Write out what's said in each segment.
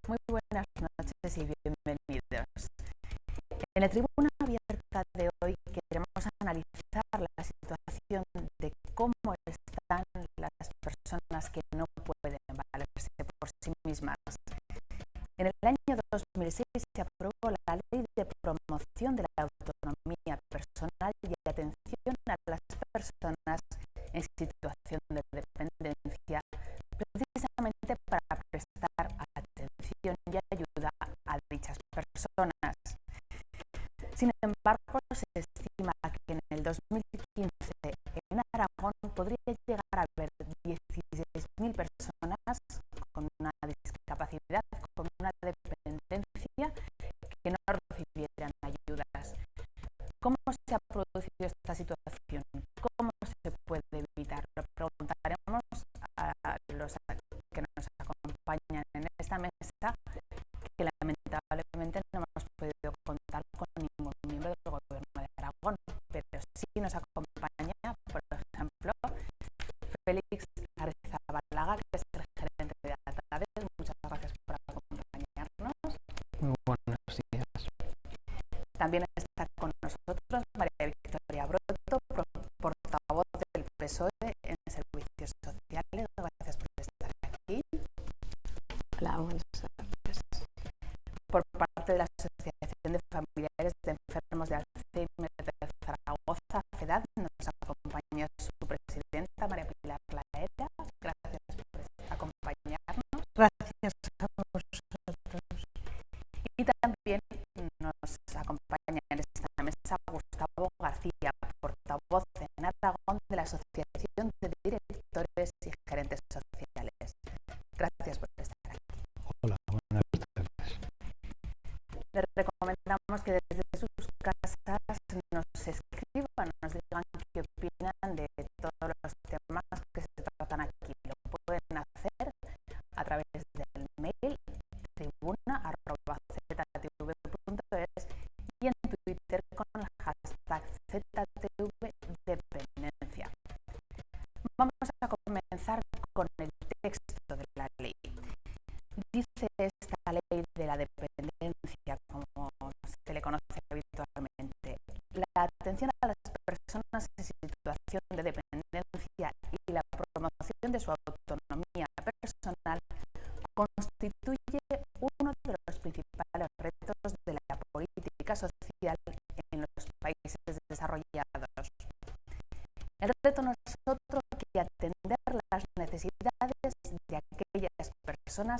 Muy buenas noches y bienvenidos. En la tribuna abierta de hoy queremos analizar la situación de cómo están las personas que no pueden valerse por sí mismas. En el año 2006 se aprobó la Ley de Promoción de la Autonomía Personal y Atención a las Personas en situación de dependencia, precisamente para prestar atención y ayuda a dichas personas. Sin embargo, se estima que en el 2015 en Aragón podría llegar a haber 16.000 personas con una discapacidad, con una dependencia, que no recibieran ayudas. ¿Cómo se ha producido esta situación? ¿Cómo se puede evitar? Lo preguntaremos a los que nos acompañan en esta mesa, que lamentablemente no hemos podido contar con ningún miembro del Gobierno de Aragón, pero sí nos acompaña, por ejemplo, Félix Arrizabalaga, que es el gerente de ATADES. Muchas gracias por acompañarnos. Muy buenos días. También está con nosotros María Victoria Broto, portavoz del PSOE en Servicios Sociales. Gracias por estar aquí. Hola, buenas tardes. Por parte de la Asociación de Familiares de Enfermos de Alzheimer de Zaragoza, FEDAD, nos acompaña su presidenta, María Pilar Laera. Gracias por acompañarnos. Gracias a vosotros. Y también nos acompaña en esta mesa Gustavo García, portavoz en Aragón de la Asociación de Directores y Gerentes Sociales. Gracias por estar aquí. Hola, buenas tardes. Les recomendamos que desde sus casas nos escriban, nos digan qué opinan de todos los temas que se tratan aquí. Lo pueden hacer a través del mail tribuna@ztv.es y en Twitter con el hashtag ZTVdependencia. Vamos a comenzar con el texto de la ley. Dice esta ley de la dependencia, como se le conoce habitualmente, la atención a las personas en situación de dependencia y la promoción de su autonomía personal constituye uno de los principales retos de la política social en los países desarrollados. El reto no es otro que atender las necesidades de aquellas personas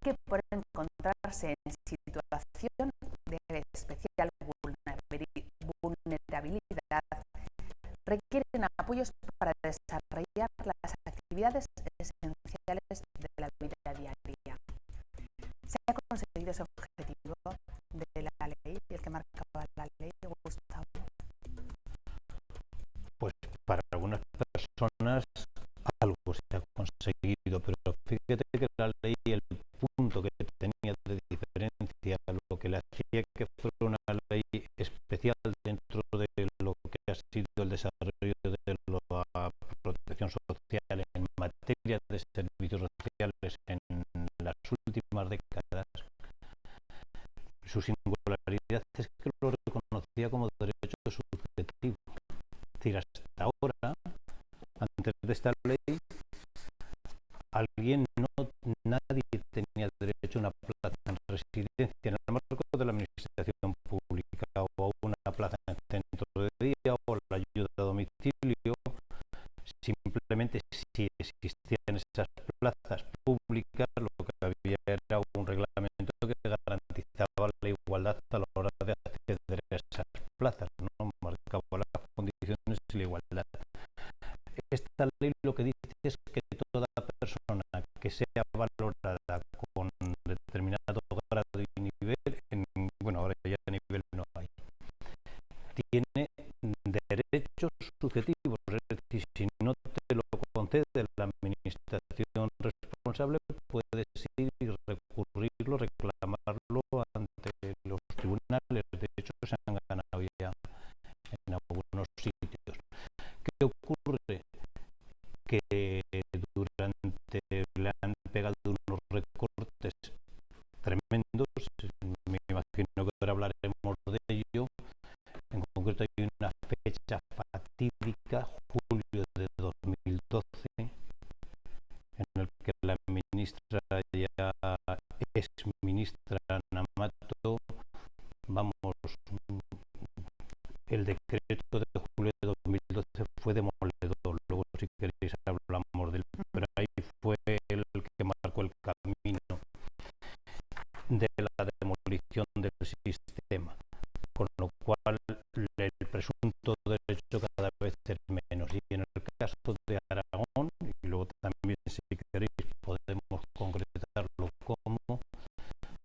que por encontrarse en situación de especial vulnerabilidad requieren apoyos para desarrollar las actividades esenciales de la vida diaria. ¿Se ha conseguido ese objetivo de la ley, el que marcaba la ley, Gustavo? Pues para algunas personas algo se ha conseguido, pero fíjate que la ley, el punto que tenía de diferencia, lo que le hacía que fuera una ley especial dentro de lo que ha sido el desarrollo de la protección social en materia de servicios sociales en las últimas décadas, su singularidad es que lo reconocía como derecho subjetivo. Es decir, hasta ahora, antes de esta ley, nadie tenía derecho a una plaza en residencia en el marco de la administración pública, o a una plaza en centro de día, o la ayuda a domicilio. Simplemente, si existían esas plazas públicas, lo que había era un reglamento que garantizaba la igualdad a la hora de acceder a esas plazas, ¿no? Marcaba las condiciones y la igualdad. Esta ley lo que dice es que toda persona que sea valorada con determinado grado y nivel, bueno, ahora ya nivel no hay, tiene derechos subjetivos. Es decir, si no te lo concede la administración responsable, puedes ir y recurrirlo, reclamarlo ante los tribunales. De hecho, se han ganado ya en algunos sitios. ¿Qué ocurre? Que durante le han pegado unos recortes una fecha fatídica, julio de 2012, en el que la ministra, ya ex ministra Ana Mato, el decreto de julio de 2012 fue demoledor. Luego, si queréis, hablamos del, pero ahí fue el que marcó el camino de la demolición del sistema, con lo cual el presunto derecho cada vez es menos. Y en el caso de Aragón, y luego también, si queréis, podemos concretarlo como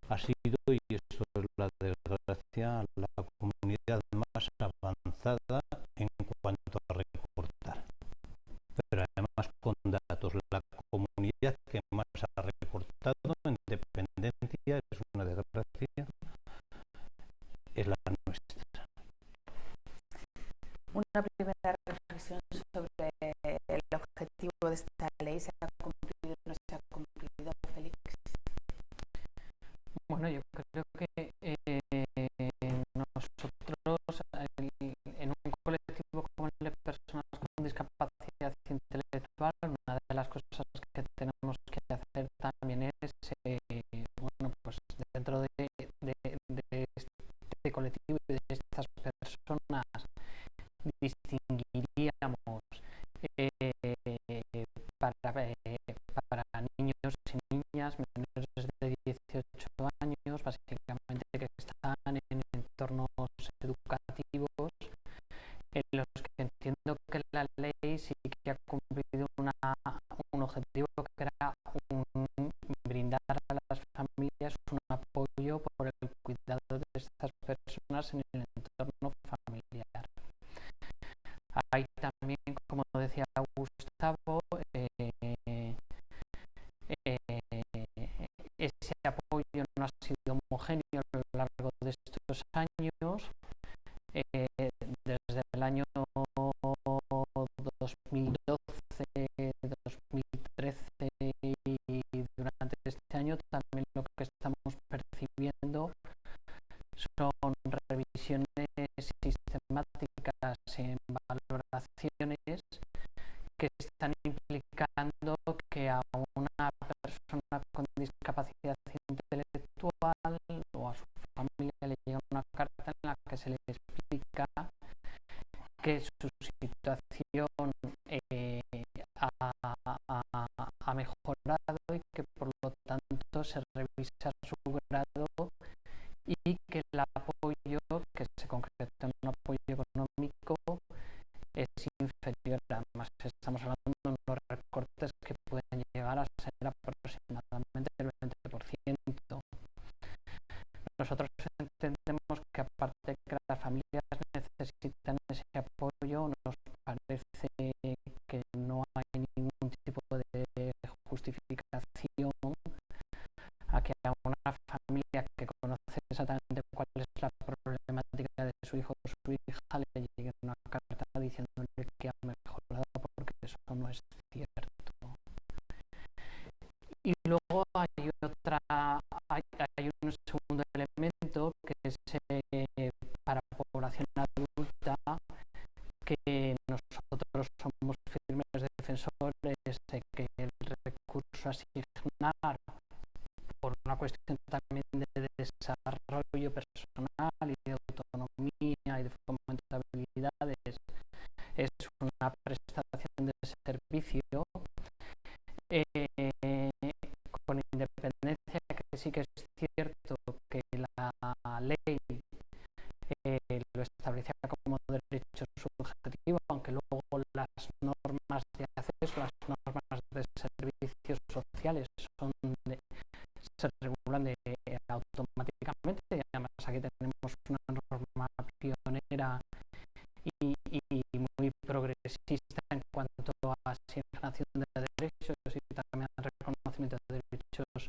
ha sido, y eso es la desgracia, la comunidad más avanzada en cuanto a recortar. Pero además, con datos, la comunidad que más ha recortado en dependencia, es una desgracia, es la nuestra. Una primera reflexión sobre el objetivo de esta ley: ¿se ha cumplido o no se ha cumplido, Félix? Bueno, yo creo que nosotros, en un colectivo como el de personas con discapacidad intelectual, una de las cosas que tenemos que hacer también es, bueno, pues dentro de este colectivo y de estas personas, distinguiríamos para niños y niñas menores de 18 años, básicamente, que están en entornos educativos, en los que entiendo que la ley sí que ha cumplido un objetivo, que era brindar a las familias un apoyo por el cuidado de estas personas en el entorno familiar. Hay también, como decía Gustavo, ese apoyo no ha sido homogéneo a lo largo de estos años. Desde el año 2012, 2013 y durante este año, también lo que estamos percibiendo son revisiones sistemáticas en valoraciones que están implicando que a una persona con discapacidad intelectual o a su familia le llega una carta en la que se le explica que su situación ha mejorado y que por lo tanto se revisa su grado, y que el apoyo que se concreta en un apoyo económico es inferior. Además, estamos hablando de unos recortes que pueden llegar a ser aproximadamente el 20%. Nosotros entendemos que, aparte de que las familias necesitan ese apoyo, nos parece que no hay ningún tipo de justificación a que a una familia que conoce exactamente cuál es la problemática de su hijo o su hija le llegue una carta diciéndole que ha mejorado, porque eso no es cierto. Y luego hay un segundo elemento, que es para población adulta, que nosotros somos firmes defensores de que el recurso a asignar, por una cuestión también de desarrollo personal y de autonomía y de fomento de habilidades, es una prestación de servicio, con independencia que sí que es cierto que la ley lo establecía como derecho subjetivo, aunque luego las normas de acceso, las normas de servicios sociales se regulan automáticamente, y además aquí tenemos una norma pionera y muy progresista en cuanto a asignación de derechos y también reconocimiento de derechos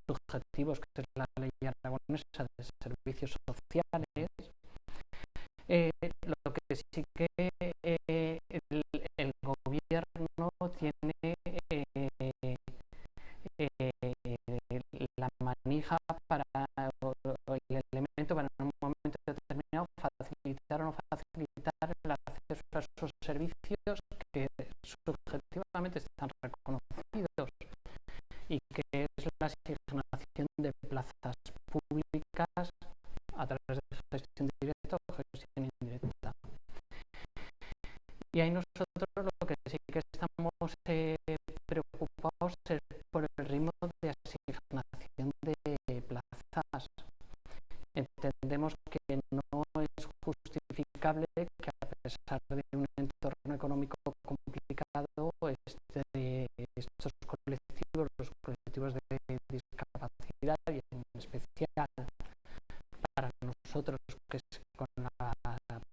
subjetivos, que es la ley aragonesa de servicios sociales. Lo que sí que el gobierno tiene la manija para, o el elemento para, en un momento determinado, facilitar o no facilitar servicios que subjetivamente están reconocidos y que es la asignación de plazas públicas a través de gestión directa o gestión indirecta. Y ahí nosotros lo que sí que estamos preocupados es por el ritmo de asignación de plazas. Entendemos que no es justificable que a pesar de un entorno económico complicado, estos colectivos, los colectivos de discapacidad y en especial para nosotros, que es con la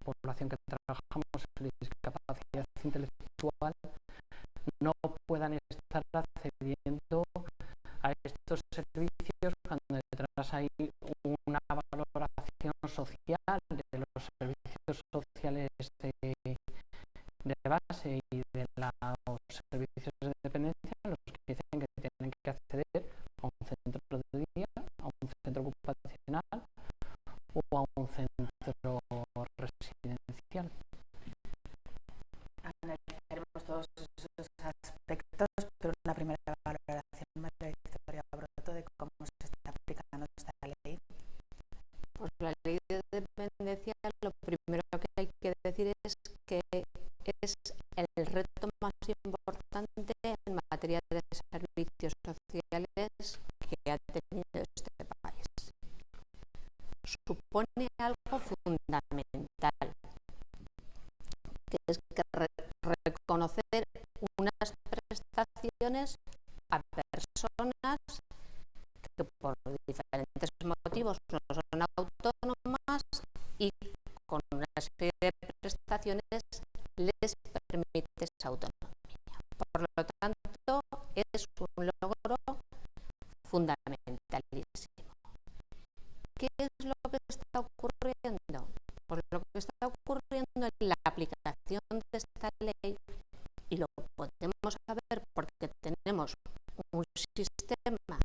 población que trabajamos en discapacidad intelectual, no puedan estar accediendo a estos servicios cuando detrás hay una valoración social de los servicios sociales de base y de los servicios de dependencia, los que dicen que tienen que acceder a un centro de día, a un centro ocupacional o a un centro residencial. Analizaremos todos esos aspectos, pero una primera valoración, María Victoria Broto, de cómo se está aplicando esta ley. Pues la ley de dependencia, lo primero que hay que decir es que es el reto más importante en materia de servicios sociales que ha tenido este país. Supone algo fundamental, que es que reconocer unas prestaciones a personas que por diferentes motivos no son autónomas y con una serie de prestaciones les permite esa autonomía. Por lo tanto, es un logro fundamentalísimo. ¿Qué es lo que está ocurriendo? Pues lo que está ocurriendo en la aplicación de esta ley, y lo podemos saber porque tenemos un sistema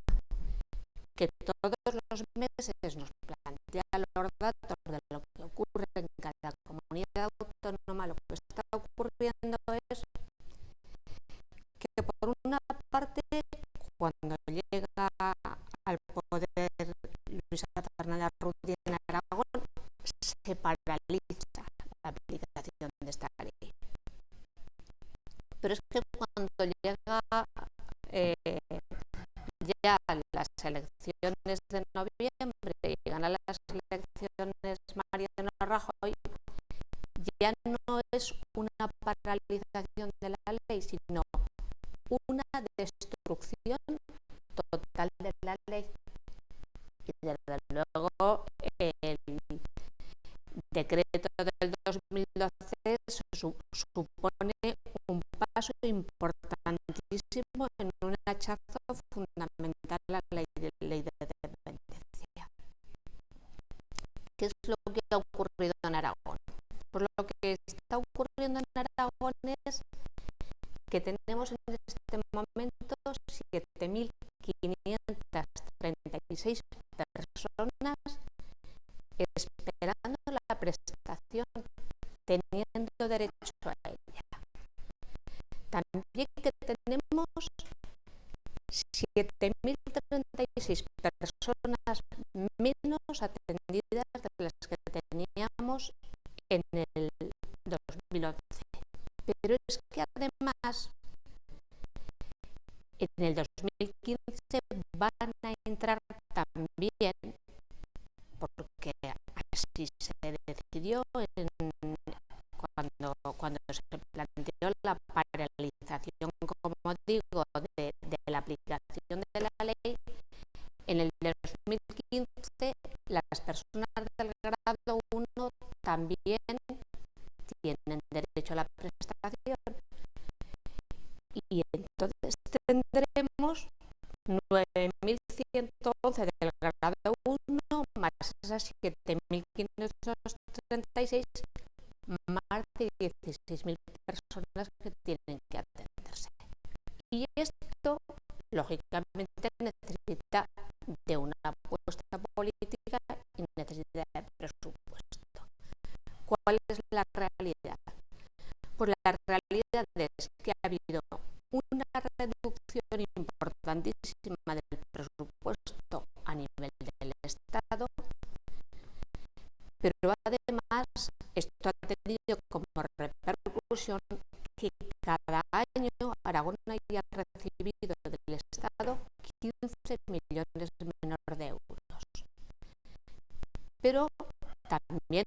que todos los meses nos plantea los datos de lo que ocurre en cada comunidad autónoma. Lo que está ocurriendo es que, por una parte, cuando llega al poder Luisa Fernández Ruiz en Aragón, se paraliza la aplicación de esta ley. Pero es que cuando llega ya las elecciones de noviembre y gana las elecciones Mariano Rajoy, ya no es una paralización de la ley, sino una destrucción total de la ley. Y desde luego el decreto del 2012 supone un paso importantísimo en un hachazo fundamental a la ley de dependencia. ¿Qué es lo que ha ocurrido en Aragón? Pues lo que está ocurriendo en Aragón es que tenemos en este momento 7.536 personas esperando la prestación, teniendo derecho a ella. También que tenemos 7.036 personas menos atendidas de las que teníamos en el 2011. Pero es que además en el 2015 van a entrar también, porque así se decidió cuando se planteó la paralización, como digo, de la aplicación de la ley. En el 2015 las personas del grado 1 también tienen derecho a la prestación, y entonces tendremos 9.111 del grado 1 más esas 7.536, más de 16.000 personas que tienen que atenderse. Y esto, lógicamente, necesita de una apuesta política y necesita de presupuesto. ¿Cuál es la realidad? Pues la realidad es que ha habido una reducción importantísima del presupuesto a nivel del Estado, pero además esto ha tenido como repercusión que cada año Aragón haya recibido del Estado 15 millones menos de euros. Pero también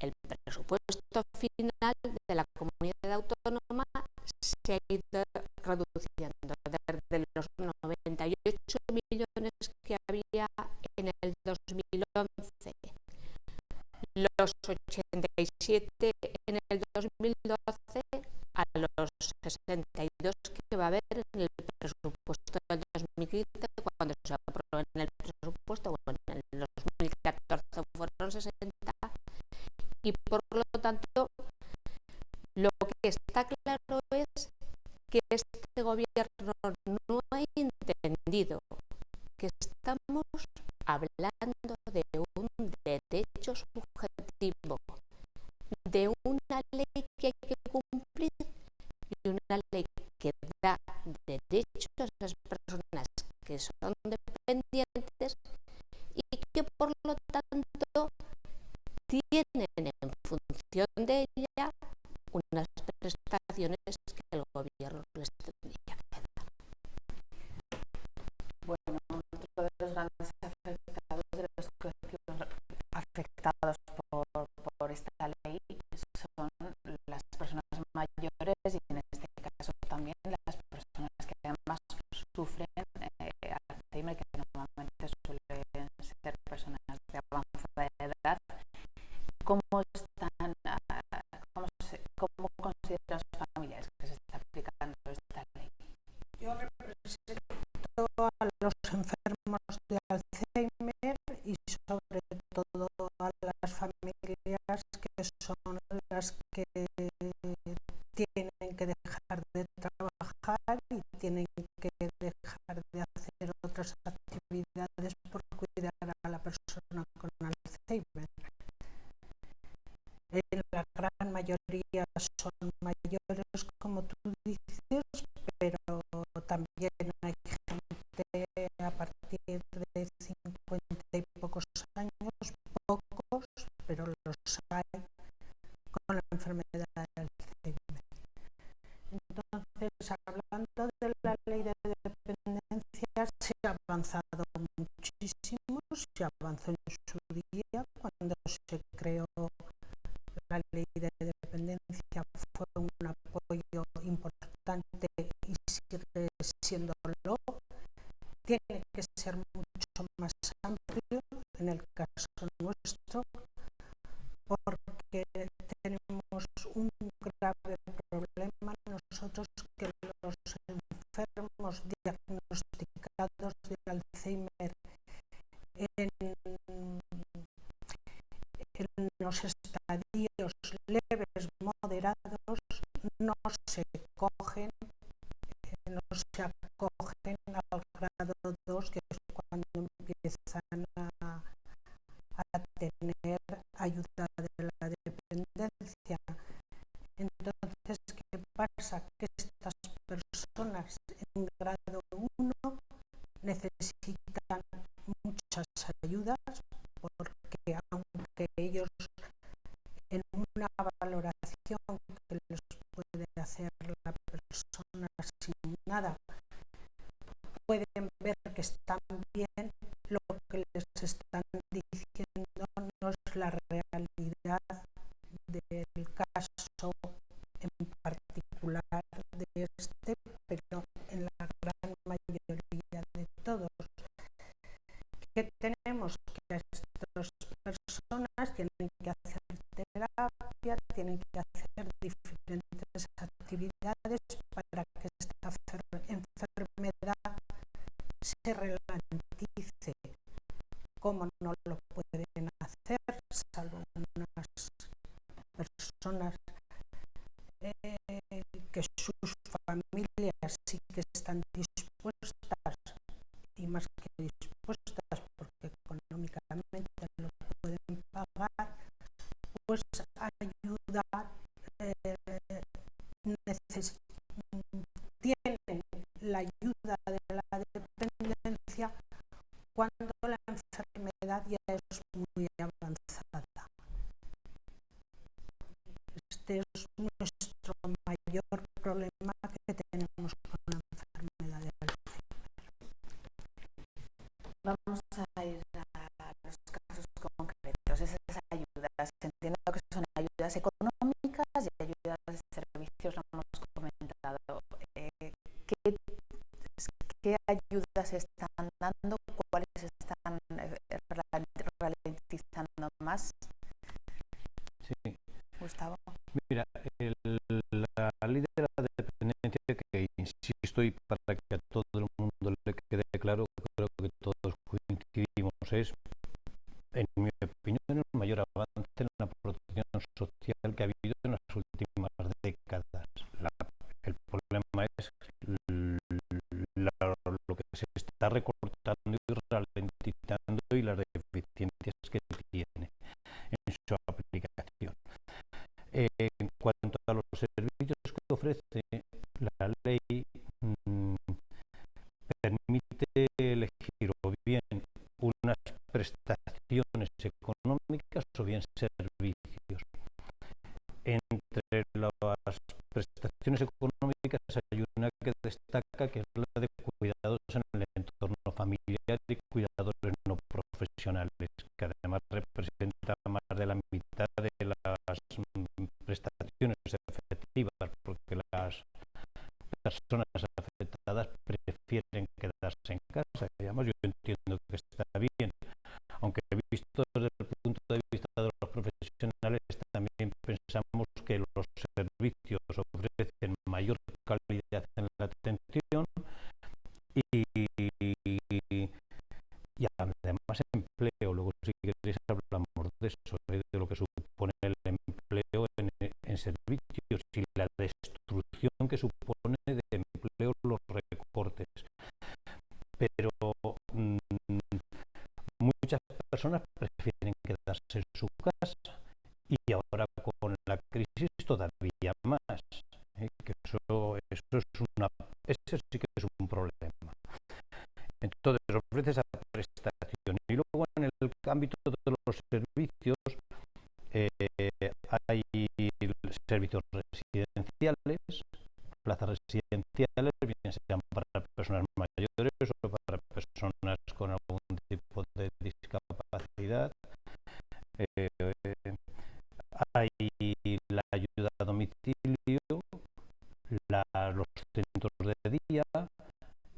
el presupuesto final de la comunidad autónoma se ha ido reduciendo desde los 98 millones que había en el 2011, los 87 en el 2012, a los 62 que va a haber en el presupuesto del 2015, cuando se apruebe en el presupuesto, bueno, en el 2014 fueron 60, y por lo tanto lo que está claro es que este gobierno no ha entendido que estamos hablando de un derecho subjetivo, de una ley que hay que cumplir y una ley que da derechos a las personas que son dependientes y que por lo tanto tienen en función de ella unas prestaciones que el gobierno les tendría que dar. Bueno, uno de los grandes afectados, de los colectivos afectados por esta ley, son las personas mayores y en este caso también las personas que además sufren Alzheimer, que normalmente suelen ser personas de avanzada edad. ¿Cómo consideran las familias que se está aplicando esta ley? Yo represento a los enfermos de Alzheimer y sobre todo a las familias que son las que tienen que dejar de trabajar y tienen que dejar de hacer otras actividades por cuidar a la persona con Alzheimer. La gran mayoría son mayores, como tú dices, pero también hay gente a partir de 50 y pocos años, pocos, pero los hay con la enfermedad de Alzheimer. Entonces, hablando de la ley de dependencia, se ha avanzado muchísimo, se avanzó en su día cuando se creó la ley de dependencia, fue un apoyo importante y sigue siéndolo. Tiene que ser mucho más amplio en el caso nuestro, porque tenemos un grave problema nosotros, que los enfermos diagnosticados de Alzheimer en los estadios leves moderados no se acogen al grado 2, que es cuando empiezan a tener ayuda de la dependencia. Entonces, ¿qué pasa? Que estas personas en grado 1 necesitan muchas ayudas, porque aunque ellos en una valoración que les puede hacer la persona sin nada pueden ver que están bien, lo que les están diciendo no es la realidad del caso en particular de este, pero en la gran mayoría de todos. ¿Qué tenemos? Que estas personas tienen que hacer terapia, tienen que hacer diferentes actividades para que esta enfermedad se ralentice. ¿Cómo no lo pueden hacer? Salvo unas personas que sus familias sí que están dispuestas, y más que dispuestas porque económicamente lo pueden pagar, pues ayuda es nuestro mayor problema que tenemos con la enfermedad de Alzheimer. Vamos a ir a los casos concretos, esas ayudas. Entiendo que son ayudas económicas y ayudas de servicios, lo hemos comentado. ¿Qué ayudas están dando? ¿Cuáles están ralentizando más? Sí. Gustavo. Mira, la ley de la dependencia, que insisto, y para que a todo el mundo le quede claro, creo que todos coincidimos, es, en mi opinión, el mayor avance en la protección social que ha habido en las últimas décadas. El problema es lo que se está recortando y ralentizando y las deficiencias que tiene en su aplicación. En cuanto a los servicios que ofrece, la ley permite elegir o bien unas prestaciones económicas o bien servicios. Entre las prestaciones económicas hay una que destaca, que es la de cuidados en el entorno familiar y cuidadores no profesionales, que además representa más de la mitad de las prestaciones efectivas, porque las personas afectadas prefieren quedarse en casa. Digamos, yo entiendo que está bien, aunque visto desde el punto de vista de los profesionales, también pensamos que los servicios ofrecen mayor calidad en la atención y además empleo. Luego, si queréis, hablamos de eso, de lo que supone el empleo en servicios y la destrucción que supone de empleo los recortes. Pero muchas personas prefieren quedarse en su casa, y ahora con la crisis todavía más, que eso sí que es un problema. Entonces ofrece esa prestación, y luego en el ámbito de los servicios hay servicios residenciales, plazas residenciales, bien sean para personas mayores o para personas con algún tipo de discapacidad. Hay la ayuda a domicilio, los centros de día,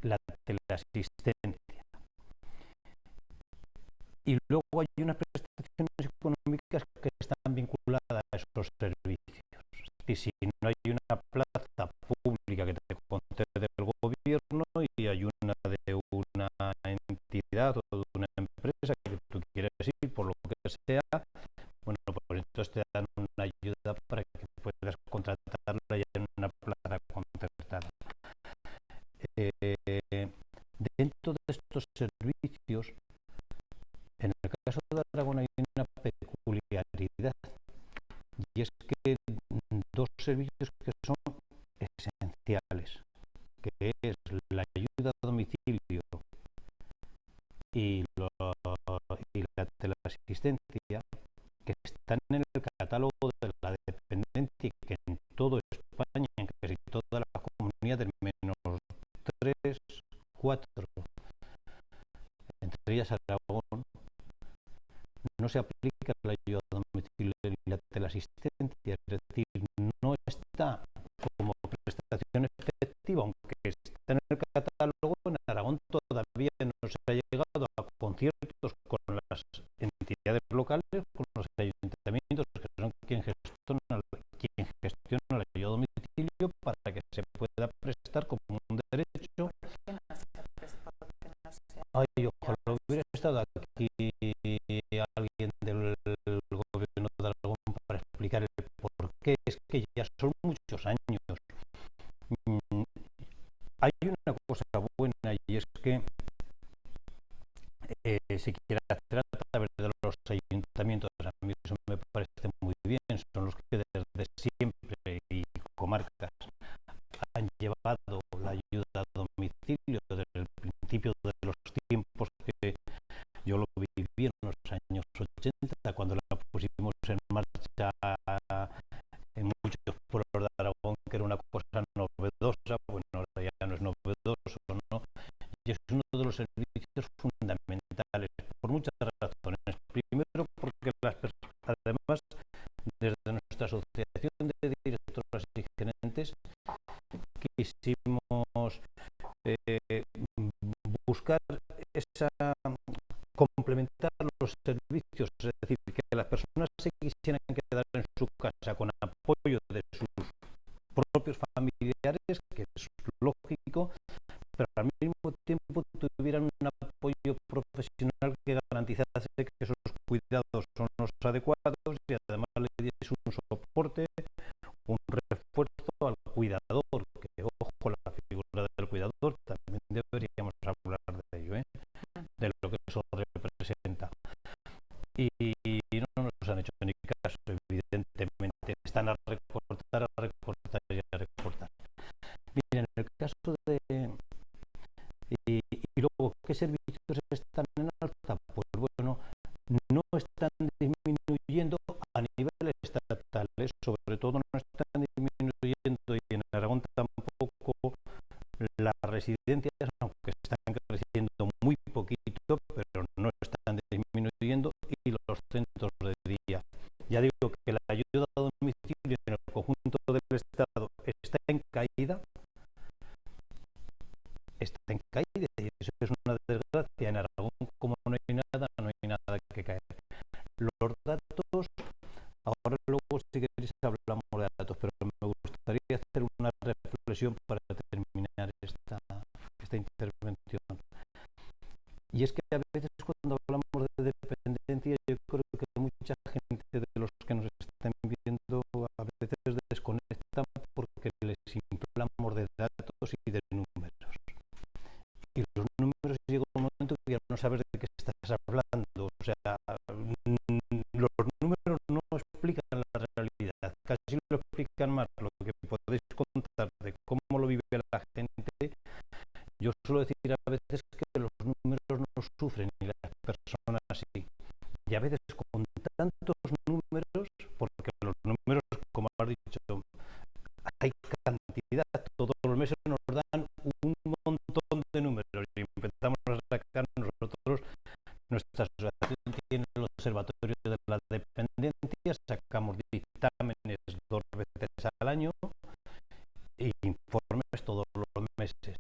la teleasistencia. Y luego hay unas prestaciones económicas que están vinculadas a esos servicios. Y si no hay una plaza pública que te concede el gobierno y hay una de una entidad o de una empresa que tú quieres ir por lo que sea, bueno, pues entonces te dan una ayuda para que puedas contratarla ya en una plaza concertada. Dentro de estos servicios, en el caso de Aragón hay una peculiaridad, y es que dos servicios que son esenciales, que es la ayuda a domicilio y la teleasistencia, que están en el catálogo de la dependencia, y que en todo España, en casi toda la comunidad, del menos 3, 4, entre ellas Aragón, no se aplica la ayuda a domicilio y la teleasistencia, es decir, no está como prestación efectiva, aunque está en el catálogo. En Aragón todavía no se ha llegado a conciertos con las entidades locales, con los ayuntamientos, que son quien gestiona la ayuda a domicilio, para que se pueda prestar como un derecho. Ay, ojalá hubiera estado aquí alguien del gobierno de Aragón para explicar el porqué. Es que ya son muchos años. Hay una cosa buena, y es que se quiere hacer a través de los ayuntamientos. A mí eso me parece muy bien. Son los que desde siempre, y comarcas, han llevado la ayuda a domicilio desde el principio de los tiempos, que yo lo viví en los años 80, cuando la pusimos en marcha en muchos quisimos buscar esa complementar los servicios, es decir, que las personas se quisieran quedar en su casa con apoyo de sus propios familiares, que es lógico, pero al mismo tiempo tuvieran un apoyo profesional que garantizase que esos cuidados son los adecuados y además le diese un soporte, un refuerzo al cuidador, que ojo, la figura del cuidador también deberíamos hablar de ello, de lo que eso representa. Y no nos han hecho ni caso, evidentemente, están a recortar y a recortar. Miren, en el caso de... Y luego, ¿qué servicios están en alza? Pues bueno, no están disminuyendo a nivel estatal, sobre todo no están disminuyendo, y en Aragón tampoco, las residencias, aunque están creciendo muy poquito, pero no están disminuyendo, y los centros de día. Ya digo que la ayuda a domicilio en el conjunto del Estado está en caída, y eso es una desgracia. En Aragón, como no hay nada que caer. Los datos, ahora luego si queréis hablamos de datos, pero me gustaría hacer una reflexión para terminar esta intervención. Y es que a veces cuando hablamos de dependencia, yo creo que mucha gente de los que nos están viendo a veces desconectan porque les inflamos de datos y de números. Y los números llega un momento que ya no sabes de qué estás hablando. O sea, los números no explican la realidad, casi lo explican más lo que podéis contar de cómo lo vive la gente. Yo suelo decir a veces que los números no sufren y las personas sí. Y a veces con tantos números, porque los números, como has dicho, hay cantidad, todos los meses nos dan un montón de números y empezamos a sacar nosotros, nuestra asociación tiene el observatorio de la dependencia, sacamos dictámenes 2 veces al año e informes todos los meses.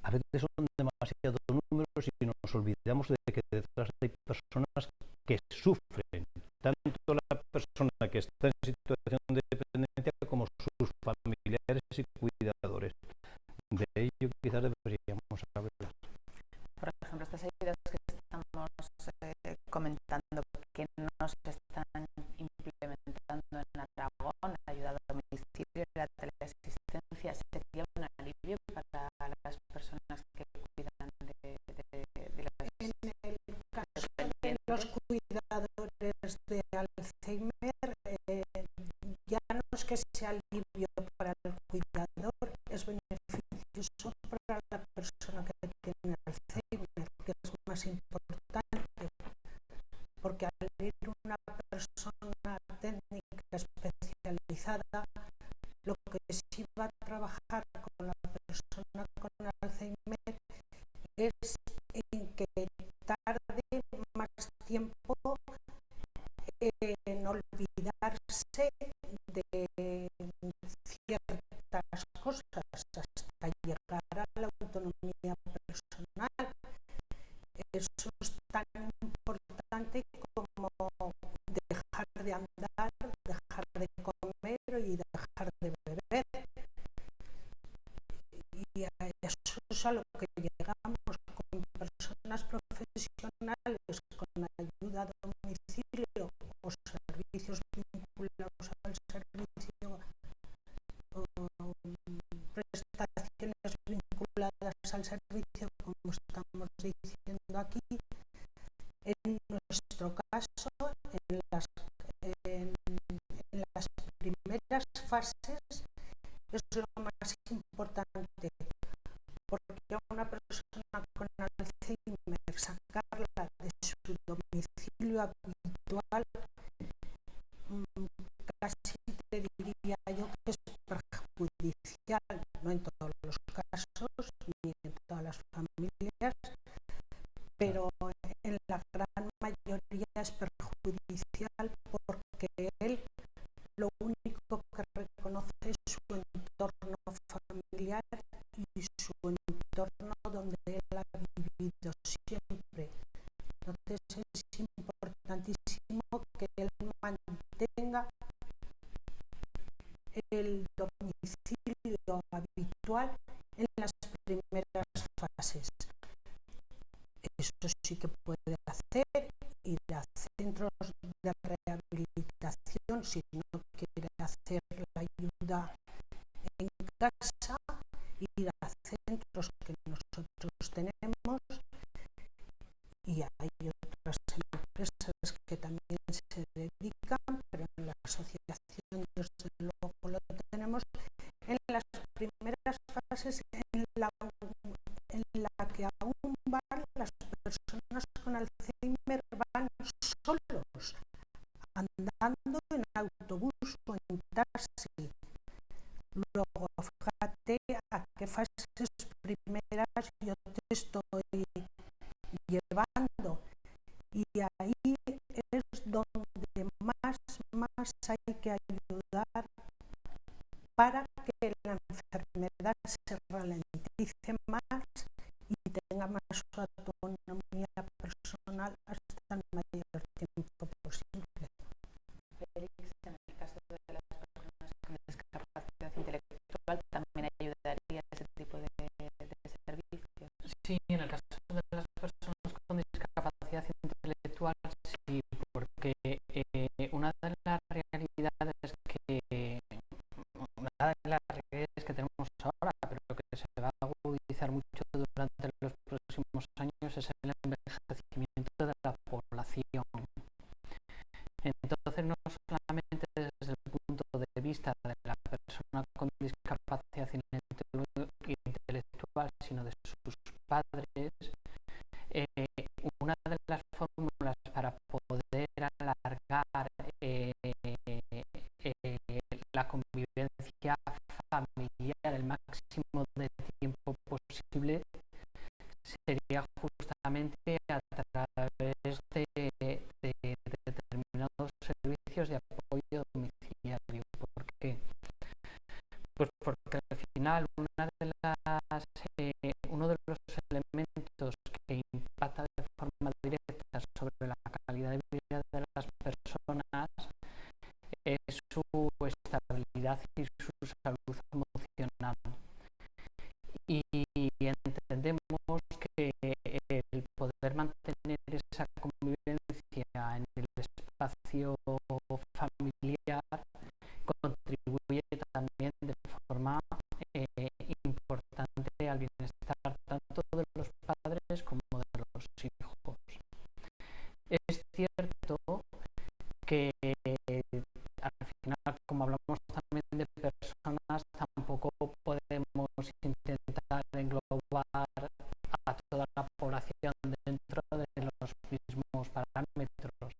A veces son demasiados números y nos olvidamos de que detrás hay personas que sufren, tanto la persona que está en situación de dependencia como sus familiares y cuidadores. De ello quizás deberíamos hablar. Por ejemplo, estas ayudas que estamos comentando que no se están implementando en Aragón, la ayuda a domicilio y la teleasistencia, sería un alivio para las personas que cuidan de los... En el caso de los cuidadores de Alzheimer, ya no es que sea alivio para el cuidador, es beneficioso para la persona que tiene Alzheimer, que es más importante, porque al ir una persona técnica especializada, lo que sí va a trabajar con la persona con Alzheimer es en que tarde más tiempo en olvidarse de ciertas cosas hasta llegar a la autonomía personal. Eso es tan importante como dejar de andar, dejar de comer y dejar de beber. Y a eso es a lo que llegamos con personas profesionales con ayuda a domicilio o servicios vinculados al servicio o prestaciones vinculadas al servicio, como estamos diciendo aquí. En nuestro caso, en las primeras fases es lo más importante, porque a una persona con Alzheimer sacarla de su domicilio habitual casi te diría yo que es perjudicial, no en todos los casos ni en todas las familias, pero en la gran mayoría es perjudicial porque él lo único que reconoce es su entorno el domicilio habitual en las primeras fases. Eso sí que puede hacer, ir a centros de rehabilitación si no quiere hacer la ayuda en casa, ir a centros que nosotros tenemos, y hay otras empresas que también se dedican, pero en la asociación desde luego lo tenemos en las primeras fases en la que aún van las personas con Alzheimer, van solos, andando en autobús o en taxi. Luego, fíjate a qué fases primeras yo te estoy llevando, y ahí es donde más hay que ayudar para que la enfermedad se ralentice más y tenga más autonomía personal hasta el mayor tiempo posible. Félix, en el caso de las personas con discapacidad intelectual, también ayudaría ese tipo de servicios. Sí, en el caso de las personas con discapacidad intelectual, sí, porque una de las realidades que tenemos ahora, pero que se va a agudizar mucho durante los próximos años, es el envejecimiento de la población. Entonces, no solamente desde el punto de vista de la persona con discapacidad intelectual, sino de sus padres, una de las fórmulas para poder alargar la convivencia familiar el máximo de tiempo posible sería justamente a través de determinados servicios de apoyo domiciliario. ¿Por qué? Pues porque al final uno de los elementos que impacta de forma directa sobre la calidad de vida de las personas es su estabilidad y su salud emocional. Y entendemos que el poder mantener esa convivencia en el espacio familiar contribuye también de forma importante al bienestar tanto de los padres como de los hijos. Es cierto que al final, como hablamos también de personas, tampoco podemos intentar englobar a toda la población dentro de los mismos parámetros.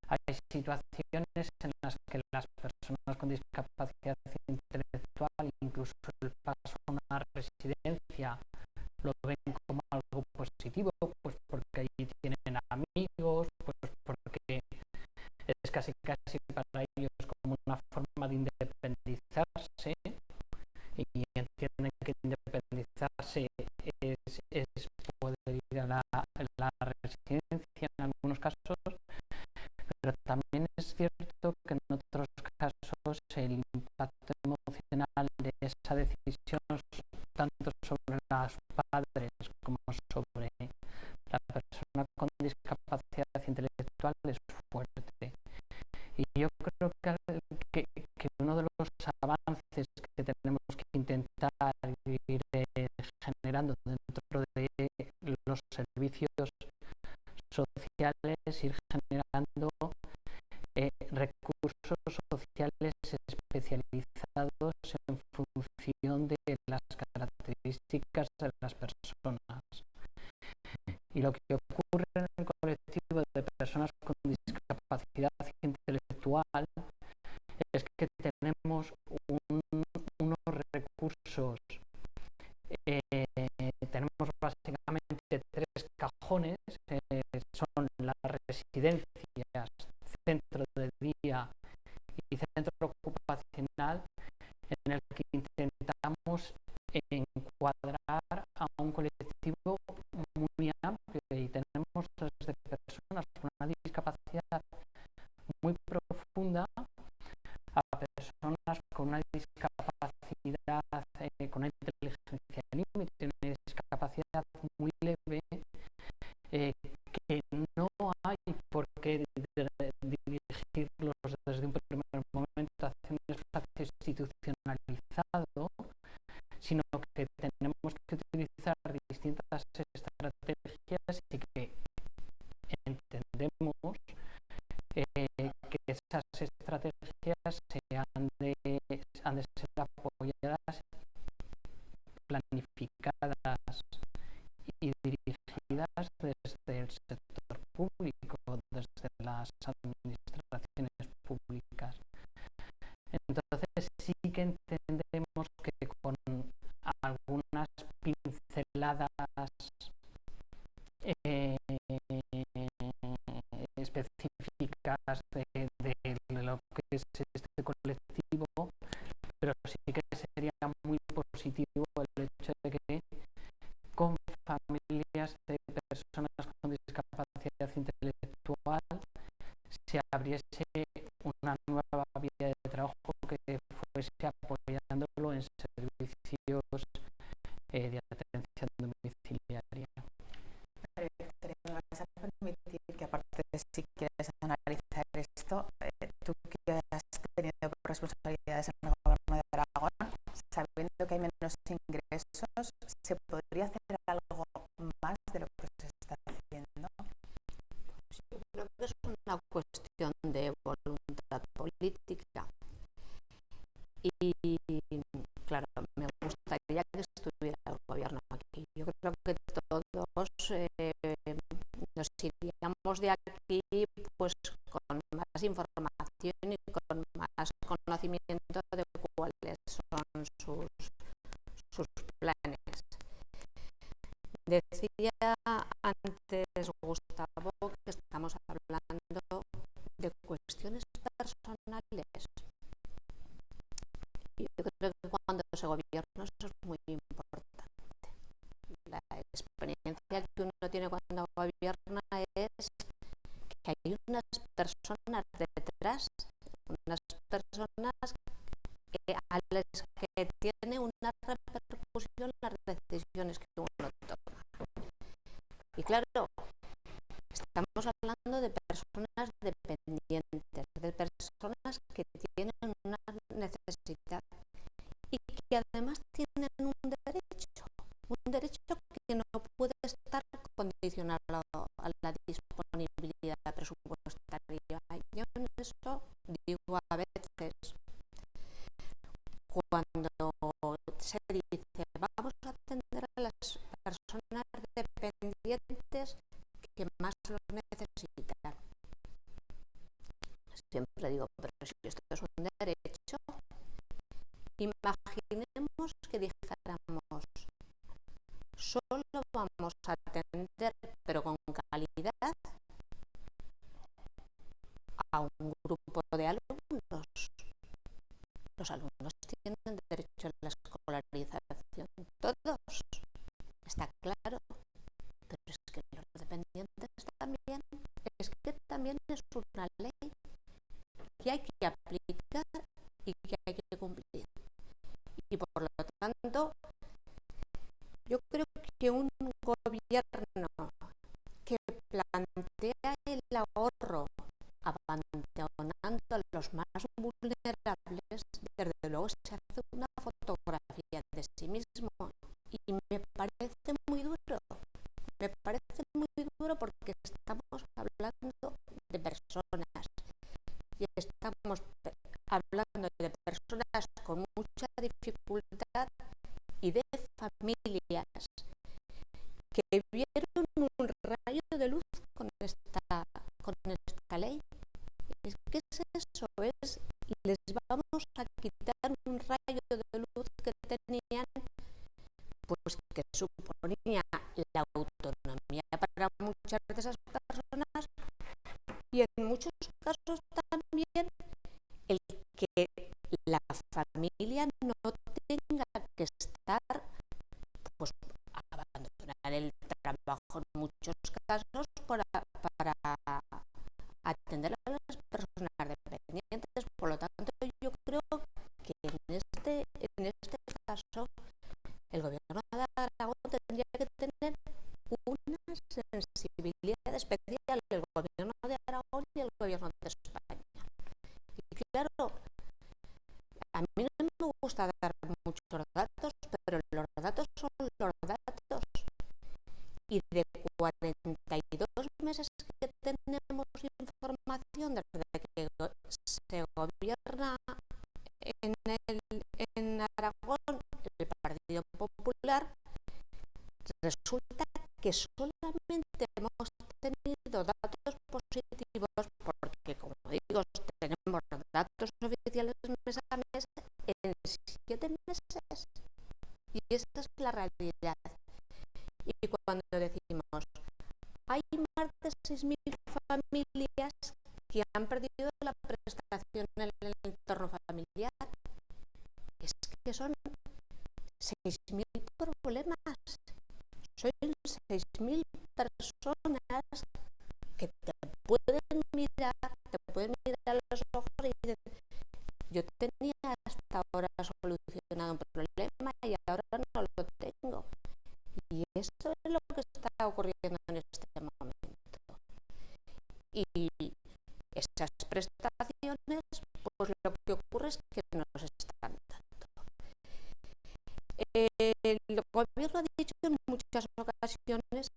Hay situaciones en las que las personas con discapacidad intelectual, incluso el paso a una residencia, lo ven como algo positivo, pues porque allí tienen amigos, pues porque es casi para ellos como una forma de independizarse, y entienden que independizarse es poder ir a la residencia en algunos casos, pero también es cierto que en otros casos el impacto emocional de esa decisión, tanto sobre los padres como sobre la persona con discapacidad intelectual, es fuerte. Y yo creo que uno de los avances que tenemos que intentar ir generando dentro de los servicios sociales, ir generando recursos sociales especializados en función de las características de las personas. Y lo que ocurre en el colectivo de personas con discapacidad intelectual es que tenemos unos recursos, tenemos básicamente tres cajones, son las residencias, centro de día y centro ocupacional, en el que intentamos encuadrar a un colectivo muy amplio, y tenemos desde personas con una discapacidad muy profunda a personas con con una discapacidad, con una inteligencia límite, una discapacidad muy leve, que no hay por qué dirigirlos desde un primer momento hacia un espacio institucionalizado, sino que tenemos que utilizar distintas estrategias y que entendemos que esas estrategias han de ser apoyadas, planificadas y dirigidas desde el sector público, desde las administraciones públicas. Entonces sí que entendemos que con algunas pinceladas específicas de lo que es este colectivo, pero sí que sería muy positivo el hecho de que con familias de personas con discapacidad intelectual se abriese una nueva vía de trabajo que fuese apoyándolo en servicios de atención domiciliaria. ¿Me vas a permitir que, aparte de si quieres analizar esto, tú que has tenido responsabilidades en el Gobierno de Aragón, sabiendo que hay menos ingresos, ¿se podría hacer algo más de lo que se está haciendo? Yo creo que es una cuestión de voluntad política. Y claro, me gustaría que estuviera el gobierno aquí. Yo creo que todos nos iríamos de aquí pues con más información y con más conocimiento de cuáles son sus planes. Decía antes Gustavo que estamos hablando de cuestiones personales. Y yo creo que cuando se gobierna eso es muy importante. La experiencia que uno tiene cuando gobierna es que hay unas personas detrás, unas personas a las que tiene una repercusión las decisiones que uno toma. Y claro, estamos hablando de personas dependientes, de personas que tienen una necesidad y que además tienen un derecho que no puede estar condicionado a la disponibilidad presupuestaria. Yo en eso digo a veces, cuando se dice vamos a atender a las personas dependientes que más lo necesitan, siempre digo, pero si esto es un derecho, imaginemos que dijéramos solo vamos a atender, pero con calidad, a un grupo de alumnos. Los alumnos tienen derecho a la escolarización, todos, está claro, pero es que los dependientes también, es que también es una ley que hay que aplicar y que hay que cumplir. Y por lo tanto, yo creo que un gobierno que plantea el ahorro abandonando a los más vulnerables, desde luego se hace una fotografía de sí mismo y me parece muy duro porque estamos hablando de personas y estamos hablando de personas con mucha dificultad y de familias que vieron un rayo de luz con esta ley. Es que es eso, les vamos a quitar un rayo de luz que tenían, pues que suponía la autonomía para muchas de esas personas y en muchos casos también el que la familia no tenga que estar, pues abandonar el trabajo en muchos casos para atender a las personas dependientes. Por lo tanto, yo creo que 7 meses. Y esta es la realidad. Y cuando decimos, hay más de 6.000 familias que han perdido la prestación en el entorno familiar, es que son 6.000 problemas. Son 6.000 personas que te pueden mirar a los ojos y decir, yo tenía hasta ahora solucionado un problema y ahora no lo tengo. Y esto es lo que está ocurriendo en este momento. Y esas prestaciones, pues lo que ocurre es que no se están dando. El gobierno ha dicho en muchas ocasiones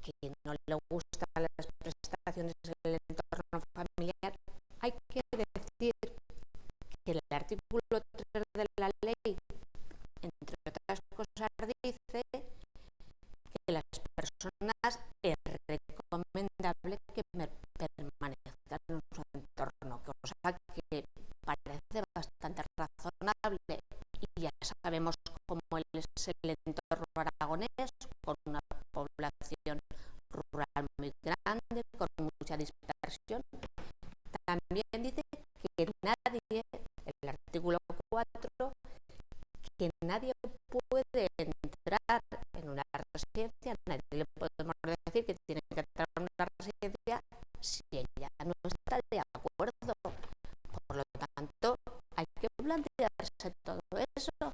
que no le gustan las prestaciones en el entorno familiar. Hay que decir que el artículo 3 de la ley, entre otras cosas, dice que las personas es recomendable que permanezcan en su entorno, cosa que parece bastante razonable. Y ya sabemos cómo es el entorno aragonés, con una población rural muy grande, con mucha dispersión. También dice que nadie, el artículo 4, que nadie puede entrar en una residencia, nadie le podemos decir que tiene que entrar en una residencia si ella no está de acuerdo. Por lo tanto, hay que plantearse todo eso.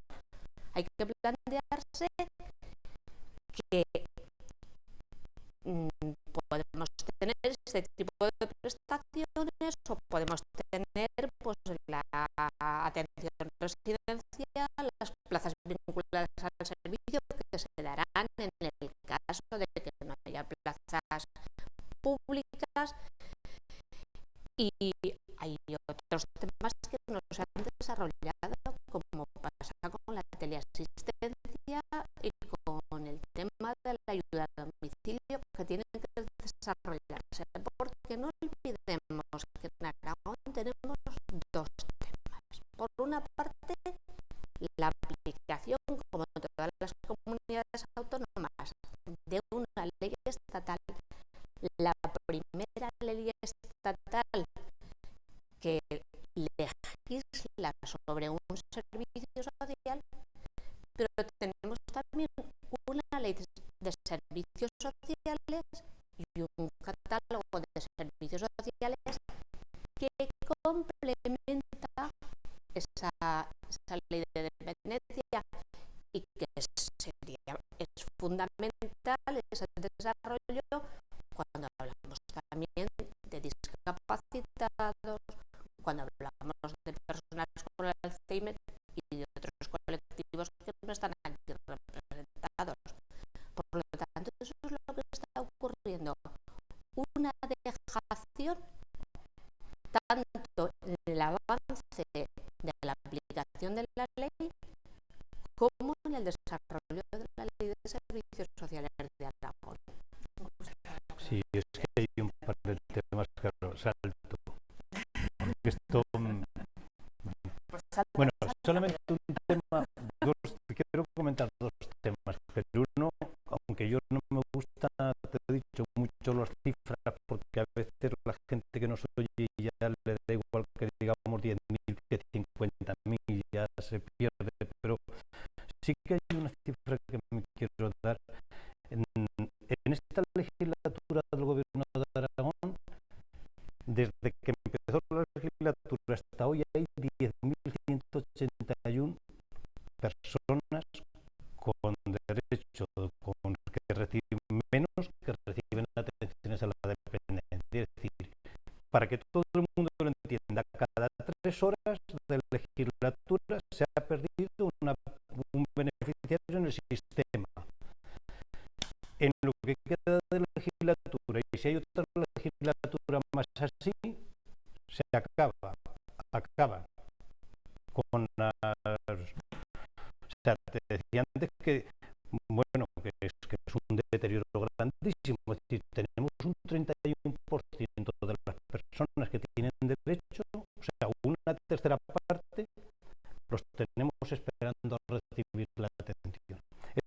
Hay que plantearse que podemos tener este tipo de prestaciones o podemos tener pues la atención residencial, las plazas vinculadas al servicio que se darán en el caso de que no haya plazas públicas, y hay otros temas que no se han desarrollado, como pasa con la teleasistencia y con el tema de la ayuda a domicilio, que tienen que desarrollarse, porque no olvidemos que en Aragón tenemos dos temas. Por una parte, la aplicación, como en todas las comunidades autónomas, de una ley estatal. La primera ley estatal que legisla sobre un servicio social, pero tenemos también una ley de servicios sociales y un catálogo de servicios sociales que complementa esa ley de dependencia, y que es fundamental ese desarrollo cuando hablamos también de discapacitados, cuando hablamos de personas con Alzheimer y de otros colectivos que no están aquí representados. Por lo tanto, eso es lo que está ocurriendo. Una dejación tanto en el avance de la aplicación de la ley como en el desarrollo de la ley de servicios sociales de Aragón. Sí, es que hay un par de temas que salto. Esto, bueno, solamente un tema, quiero comentar dos temas, pero uno, aunque yo no me gusta, te he dicho mucho las cifras, porque a veces la gente que nos oye ya le da igual que digamos 10.000 que 50.000, ya se pierde, pero sí que hay una cifra que me quiero dar. En esta legislatura del Gobierno de Aragón, desde que empezó la legislatura hasta hoy, hay 10.181 personas con derecho, que reciben menos, que reciben atenciones a la dependencia. Es decir, para que todo el mundo lo entienda, cada 3 horas de legislatura se ha perdido un beneficiario en el sistema. En lo que queda de legislatura, y si hay otra legislatura más así, se acaba con las... O sea, te decía antes que, bueno, que es un deterioro grandísimo. Es decir, tenemos un 31% de las personas que tienen derecho, o sea, una tercera parte, los tenemos esperando a recibir la atención.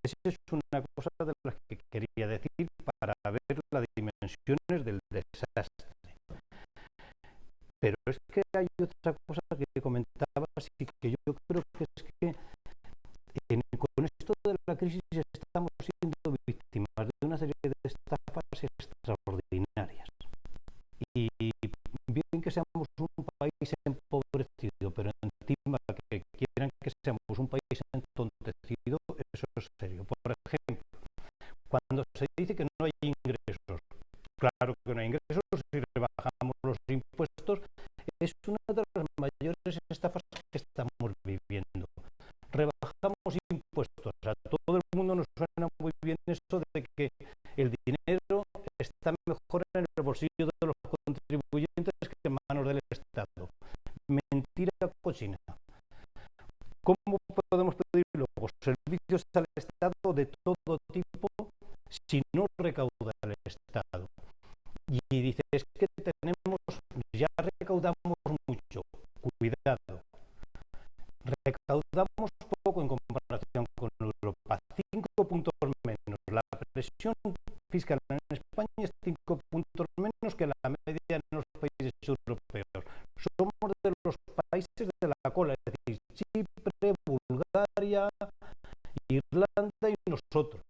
Esa es una cosa de las que quería decir para ver las dimensiones del desastre. Pero es que hay otra cosa que comentabas y que yo creo que es que con esto de la crisis estamos siendo víctimas de una serie de estafas extraordinarias. Y bien que seamos un país empobrecido, pero encima que quieran que seamos un país entontecido, eso es serio. Por ejemplo, cuando se dice que no hay ingresos, claro que no hay ingresos, si rebajamos los impuestos, es una de las mayores estafas que estamos viviendo. Rebajamos impuestos, a todo el mundo nos suena muy bien eso de que el dinero está mejor en el bolsillo de los contribuyentes que en manos del Estado. Mentira cochina. ¿Cómo podemos pedir luego servicios al Estado de todo tipo si no recauda el Estado? Y dices que ya recaudamos mucho, cuidado. Recaudamos poco en comparación con Europa, 5 puntos menos. La presión fiscal en España es 5 puntos menos que la media en los países europeos. Somos de los países de la cola, es decir, Chipre, Bulgaria, Irlanda y nosotros.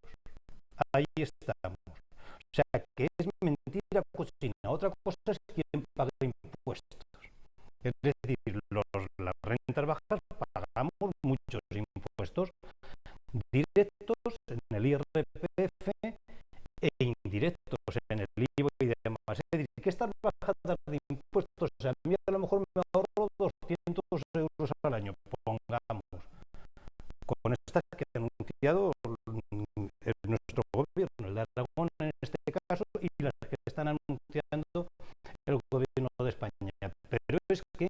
Ahí estamos. O sea, que es mentira cochina. Otra cosa es quién paga impuestos. Es decir, las rentas bajas pagamos muchos impuestos directos en el IRPF e indirectos en el IVA y demás. Es decir, que estas bajadas de impuestos, a mí a lo mejor me ahorro 200 euros al año, pongamos, con estas que ha anunciado nuestro gobierno, el de Aragón en este caso, y las que están anunciando el gobierno de España. Pero es que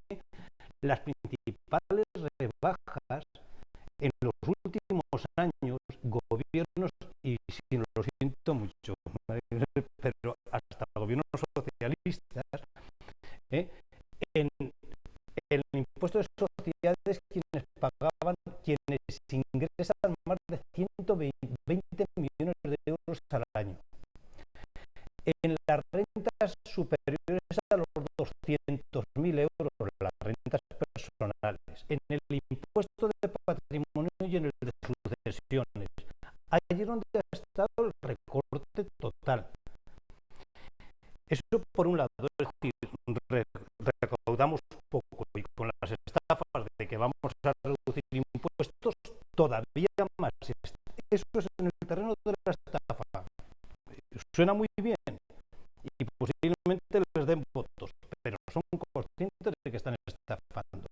las principales rebajas en los últimos años, gobiernos, y si lo siento mucho, pero hasta gobiernos socialistas, en el impuesto de sociedades quienes ingresan más de 120 millones de euros al año. En las rentas superiores a los 200.000 euros, las rentas personales, en el impuesto de patrimonio y en el de sucesiones. Ahí es donde ha estado el recorte total. Eso por un lado, es decir, recaudamos poco y con las estafas de que vamos a reducir impuestos todavía más. Eso es en el terreno de la estafa. Suena muy bien y posiblemente les den votos, pero son conscientes de que están estafando.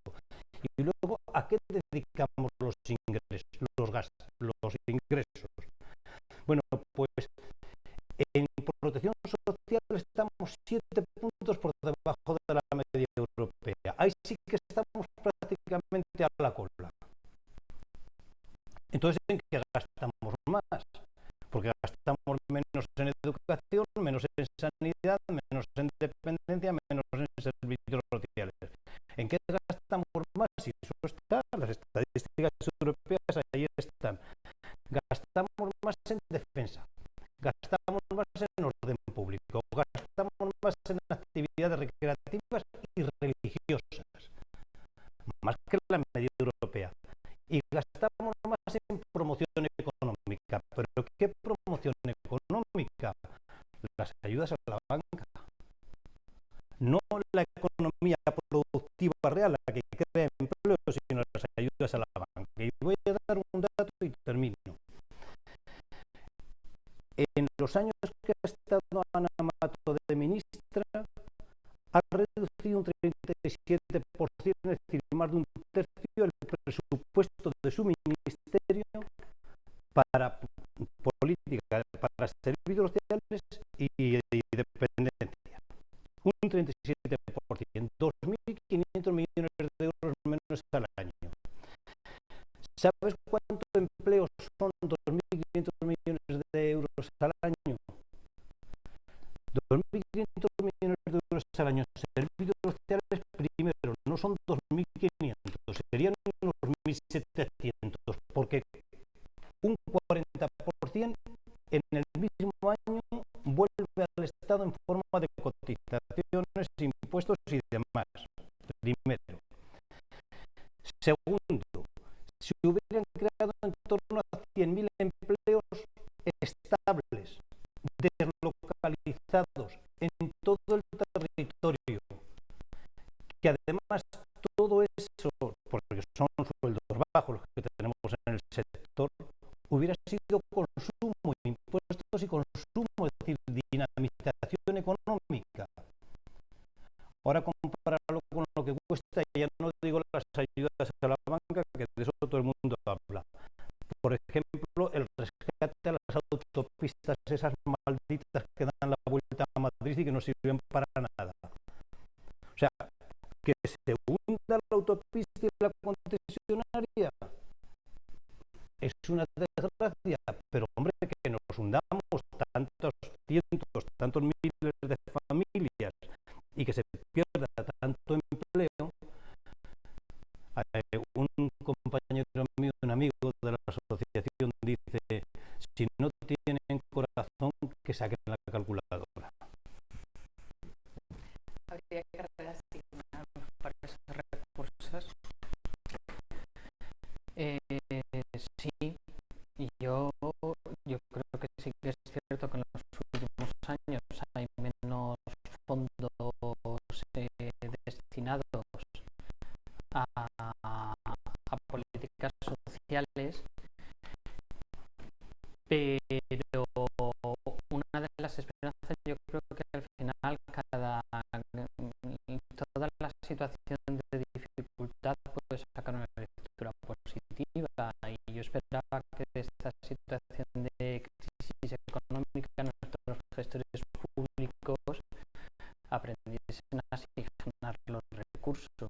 Y luego, ¿a qué dedicamos los ingresos, los gastos, los ingresos? Bueno, pues en protección social estamos 7 puntos por debajo de la media europea. Ahí sí que estamos prácticamente a la cola. Entonces, ¿en qué gastamos más? Porque gastamos menos en educación, menos en sanidad, menos en dependencia, menos en servicios sociales. ¿En qué gastamos más? Si eso está, las estadísticas europeas ahí están. Gastamos más en defensa, gastamos más en orden público, gastamos más en actividades recreativas y religiosas, más que la media europea. Y gastamos más en promoción económica. ¿Pero qué promoción económica? Las ayudas a la banca. No la economía productiva real, la que crea empleo, sino las ayudas a la banca. Y voy a dar un dato y termino. En los años que ha estado Ana Mato de ministra, ha reducido un 37%, es decir, más de un tercio, el presupuesto de su ministerio para política, para servicios sociales y dependencia. Un 37%, 2.500 millones de euros menos al año. ¿Sabes cuántos empleos son 2.500 millones de euros al año? 2.500 millones de euros al año. Servicios sociales primero, no son 2.500, serían unos 1.700. 300, porque un 40% en el mismo año vuelve al Estado en forma de cotizaciones, impuestos y demás. Primero. Segundo, si hubieran creado en torno a 100.000 empleos estables, deslocalizados en todo el territorio, que además todo eso, porque son sueldos bajos los que tenemos en el sector, hubiera sido consumo, impuestos y consumo, es decir, dinamización económica. Ahora compararlo con lo que cuesta, ya no digo las ayudas a la banca, que de eso todo el mundo habla. Por ejemplo, el rescate a las autopistas, esas malditas que dan la vuelta a Madrid y que no sirven para nada. O sea, que se hunda la autopista y la concesionaria es una desgracia, pero hombre, que nos hundamos tantos cientos, tantos miles de familias y que se pierda tanto empleo. Un compañero mío, un amigo de la asociación dice, si no tienen corazón, que saquen la calculadora. Habría que reasignar para esos recursos. Sí, y yo creo que sí que es cierto que en los últimos años hay menos fondos destinados a políticas sociales, pero una de las esperanzas, yo creo que al final toda la situación de dificultad puede sacar una lectura positiva, y yo esperaba que de esta situación de crisis económica nuestros gestores públicos aprendiesen a asignar los recursos,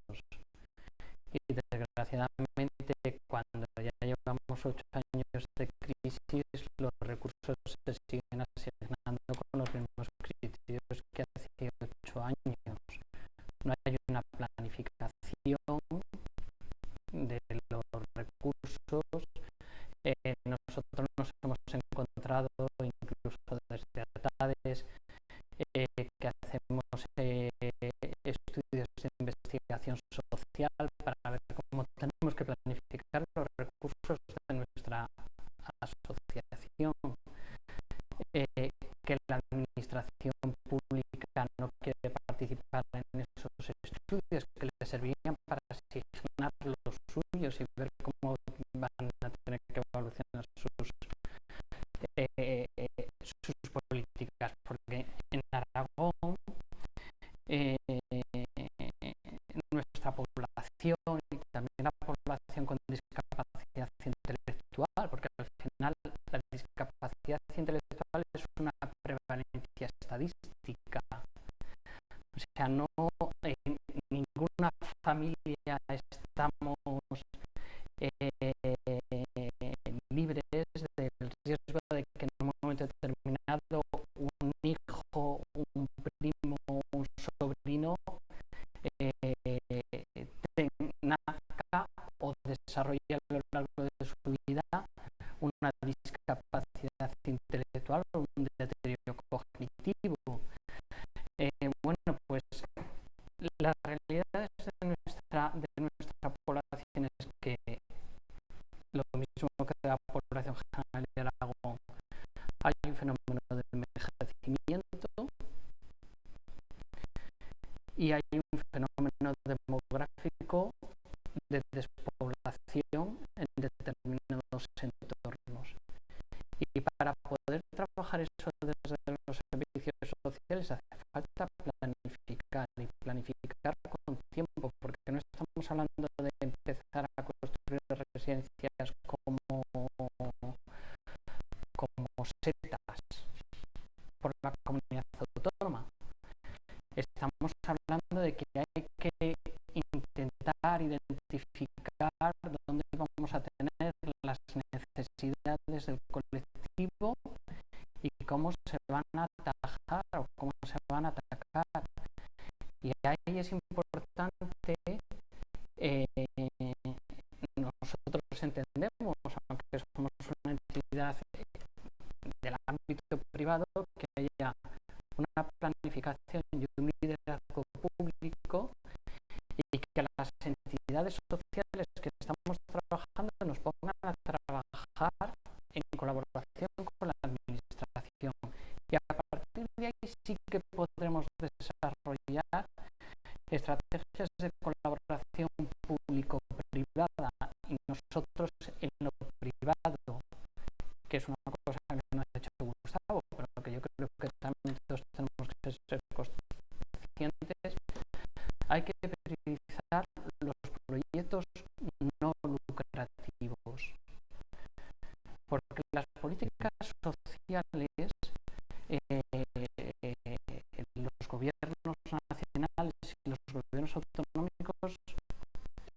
y desgraciadamente cuando ya llevamos 8 años de crisis, los recursos se siguen asignando con los mismos criterios que hace 8 años. No hay una planificación de los recursos. Nosotros nos hemos encontrado incluso desde ATADES que hacemos estudios de investigación social para ver cómo tenemos que planificar los recursos de nuestra asociación, que la administración pública no quiere participar en esos estudios que le servirían para asignar los suyos y ver cómo van a tener que evolucionar sus políticas, porque en Aragón nuestra población y también la población con discapacidad intelectual, porque al final la discapacidad intelectual es una prevalencia estadística, o sea, no en ninguna familia estamos libres del riesgo de que en un momento determinado un hijo, un primo, un sobrino nazca o desarrolle a lo largo de su vida una discapacidad intelectual o un deterioro cognitivo. Bueno, pues las realidades de nuestra población es que lo mismo que de la población general de Aragón, hay un fenómeno de envejecimiento y hay un fenómeno demográfico de despoblación en determinados entornos. Y para poder trabajar eso desde los servicios sociales hace falta planificar, y planificar con tiempo, porque no estamos hablando de empezar a construir residencias como setas por la comunidad autónoma. Estamos hablando de que hay que intentar identificar dónde vamos a tener las necesidades del colectivo y cómo se van a atajar o cómo se van a atacar. Y ahí es importante nosotros entender pretendemos, aunque somos una entidad del ámbito privado, que haya una planificación y un liderazgo público y que las entidades sociales que estamos trabajando nos pongan a trabajar en colaboración con la administración. Y a partir de ahí sí que podremos desarrollar estrategias de colaboración público-privada y nosotros en lo privado, que es una cosa que nos ha hecho Gustavo, pero que yo creo que también todos tenemos que ser conscientes, hay que priorizar los proyectos no lucrativos, porque las políticas sociales, los gobiernos nacionales y los gobiernos autonómicos,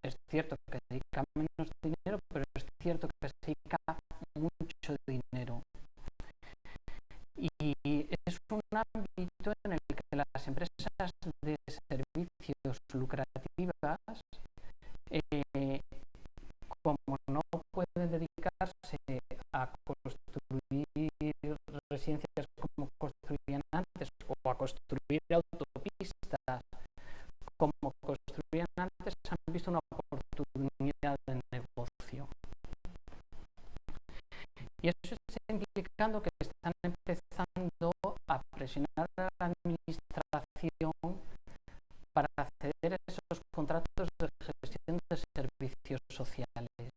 es cierto que dedican menos dinero, pero es cierto que se dedica mucho dinero. Y es un ámbito en el que las empresas de servicios lucrativas, como no pueden dedicarse a construir residencias como construían antes, o a construir autopistas como construían antes, han visto una oportunidad de negocio. Y eso está implicando que están empezando a presionar a la administración para acceder a esos contratos de gestión de servicios sociales.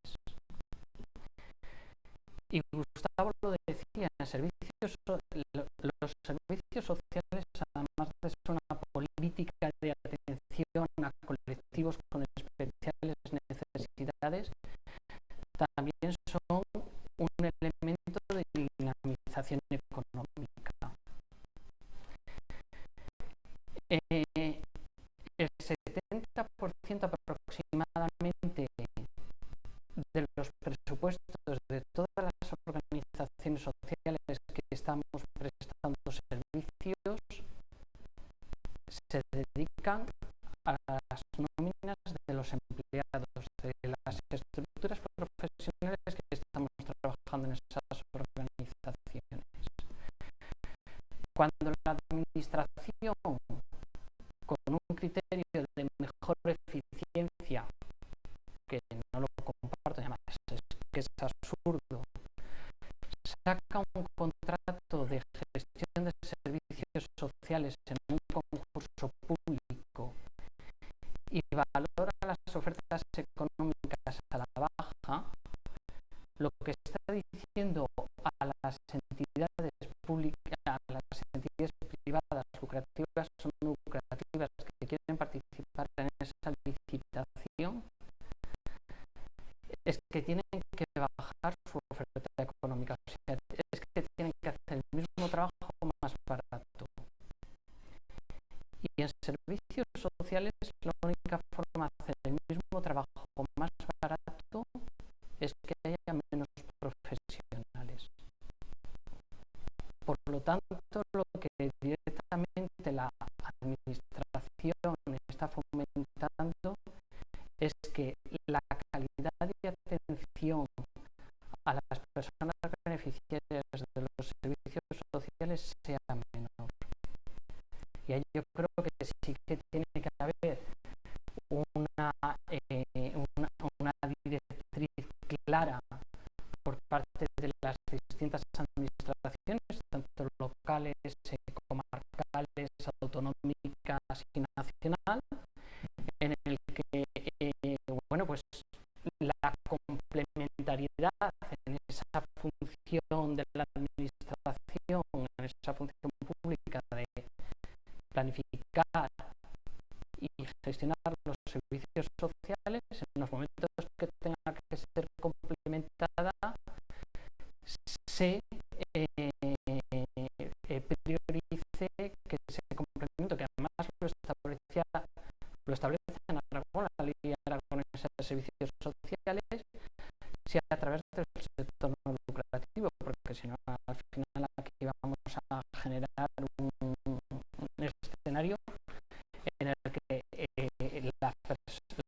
Y Gustavo lo decía, los servicios sociales, además de ser una política de atención a colectivos con especiales necesidades, también son un elemento de dinamización económica. El 70% aproximadamente de los presupuestos de todas las organizaciones sociales que estamos prestando servicios se dedican a las nóminas de los empleados, de las estructuras profesionales que estamos trabajando en esas organizaciones. Cuando la administración, con un criterio de mejor eficiencia, que no lo comparto, además es que es absurdo, saca un contrato de gestión de servicios sociales en un concurso público y valora las ofertas económicas a la baja, lo que está diciendo a las entidades públicas, a las entidades privadas lucrativas o no lucrativas que quieren participar en esa licitación, es que tienen que bajar su oferta económica, o sea, es que tienen que hacer el mismo trabajo más barato. Y en servicios sociales la única forma de hacer el mismo trabajo más barato es que haya menos profesionales. Por lo tanto, lo que directamente la administración está fomentando es que la calidad de atención a las personas beneficiarias de los servicios sociales sea menor. Y ahí yo creo que sí que tiene que haber una directriz clara por parte de las distintas administraciones, tanto locales, comarcales, autonómicas y nacional, en el que pues la complementariedad en esa función de la administración, en esa función pública de planificar y gestionar los servicios sociales, en los momentos que tenga que ser complementada, se priorice que ese complemento, que además lo establece en Aragón, la ley aragonesa de servicios sociales, sea a través del sector no lucrativo, porque si no, al final aquí vamos a generar un escenario en el que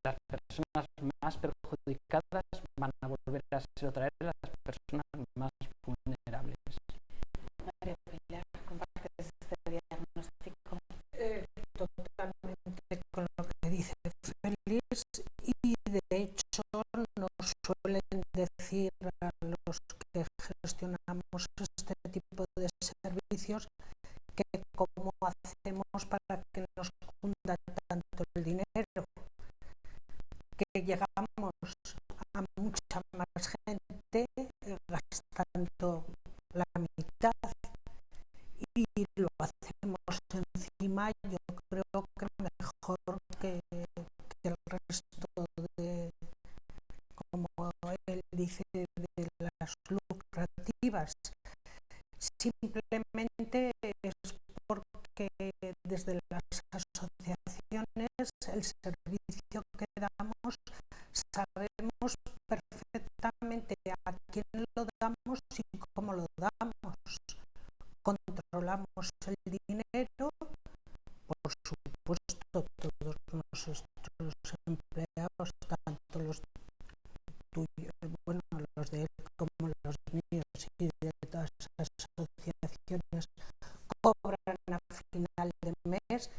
las personas más perjudicadas van a volver a lo trae a las personas más vulnerables. María Pilar, ¿compartes este diagnóstico? Totalmente con lo que dice Félix, y de hecho nos suelen decir a los que gestionamos este tipo de servicios que cómo hacemos para que nos cunda tanto el dinero, que llegamos a mucha más gente gastando la mitad, y lo hacemos encima, yo creo que mejor que el resto de, como él dice, de las lucrativas. Simplemente es porque desde las asociaciones el servicio que damos sabemos perfectamente a quién lo damos y cómo lo damos. Controlamos el dinero, por supuesto todos nuestros empleados, tanto los tuyos, bueno, los de él como los míos y de todas las asociaciones, cobran a final de mes.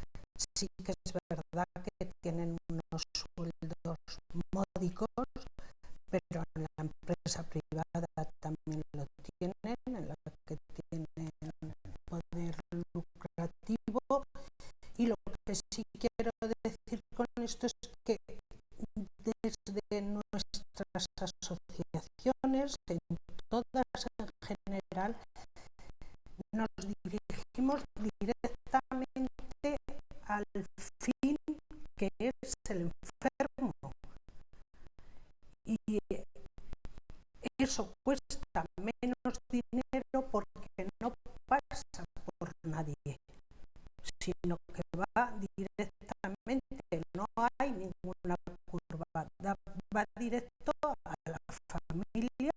Sí que es verdad que tienen unos sueldos módicos, pero en la empresa privada también lo tienen, en la que tienen poder lucrativo. Y lo que sí quiero decir con esto es que desde nuestras asociaciones, en todas en general, nos dirigimos directamente al fin, que es el enfermo. Y eso cuesta menos dinero porque no pasa por nadie, sino que va directamente, no hay ninguna curva, va directo a la familia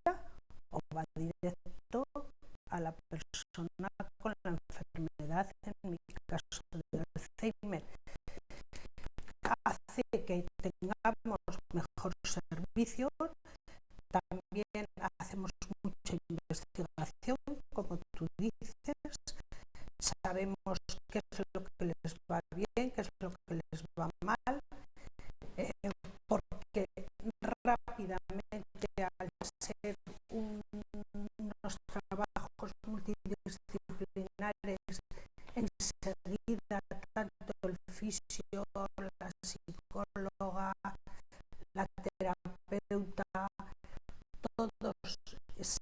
o va directo a la persona con la enfermedad, en mi caso de Alzheimer. Hace que tengamos mejor servicio. También hacemos mucha investigación, como tú dices, sabemos qué es lo que les va bien, qué es lo que les va mal, porque rápidamente, al ser unos trabajos multidisciplinares, enseguida tanto el fisio, la psicóloga, la terapeuta, todos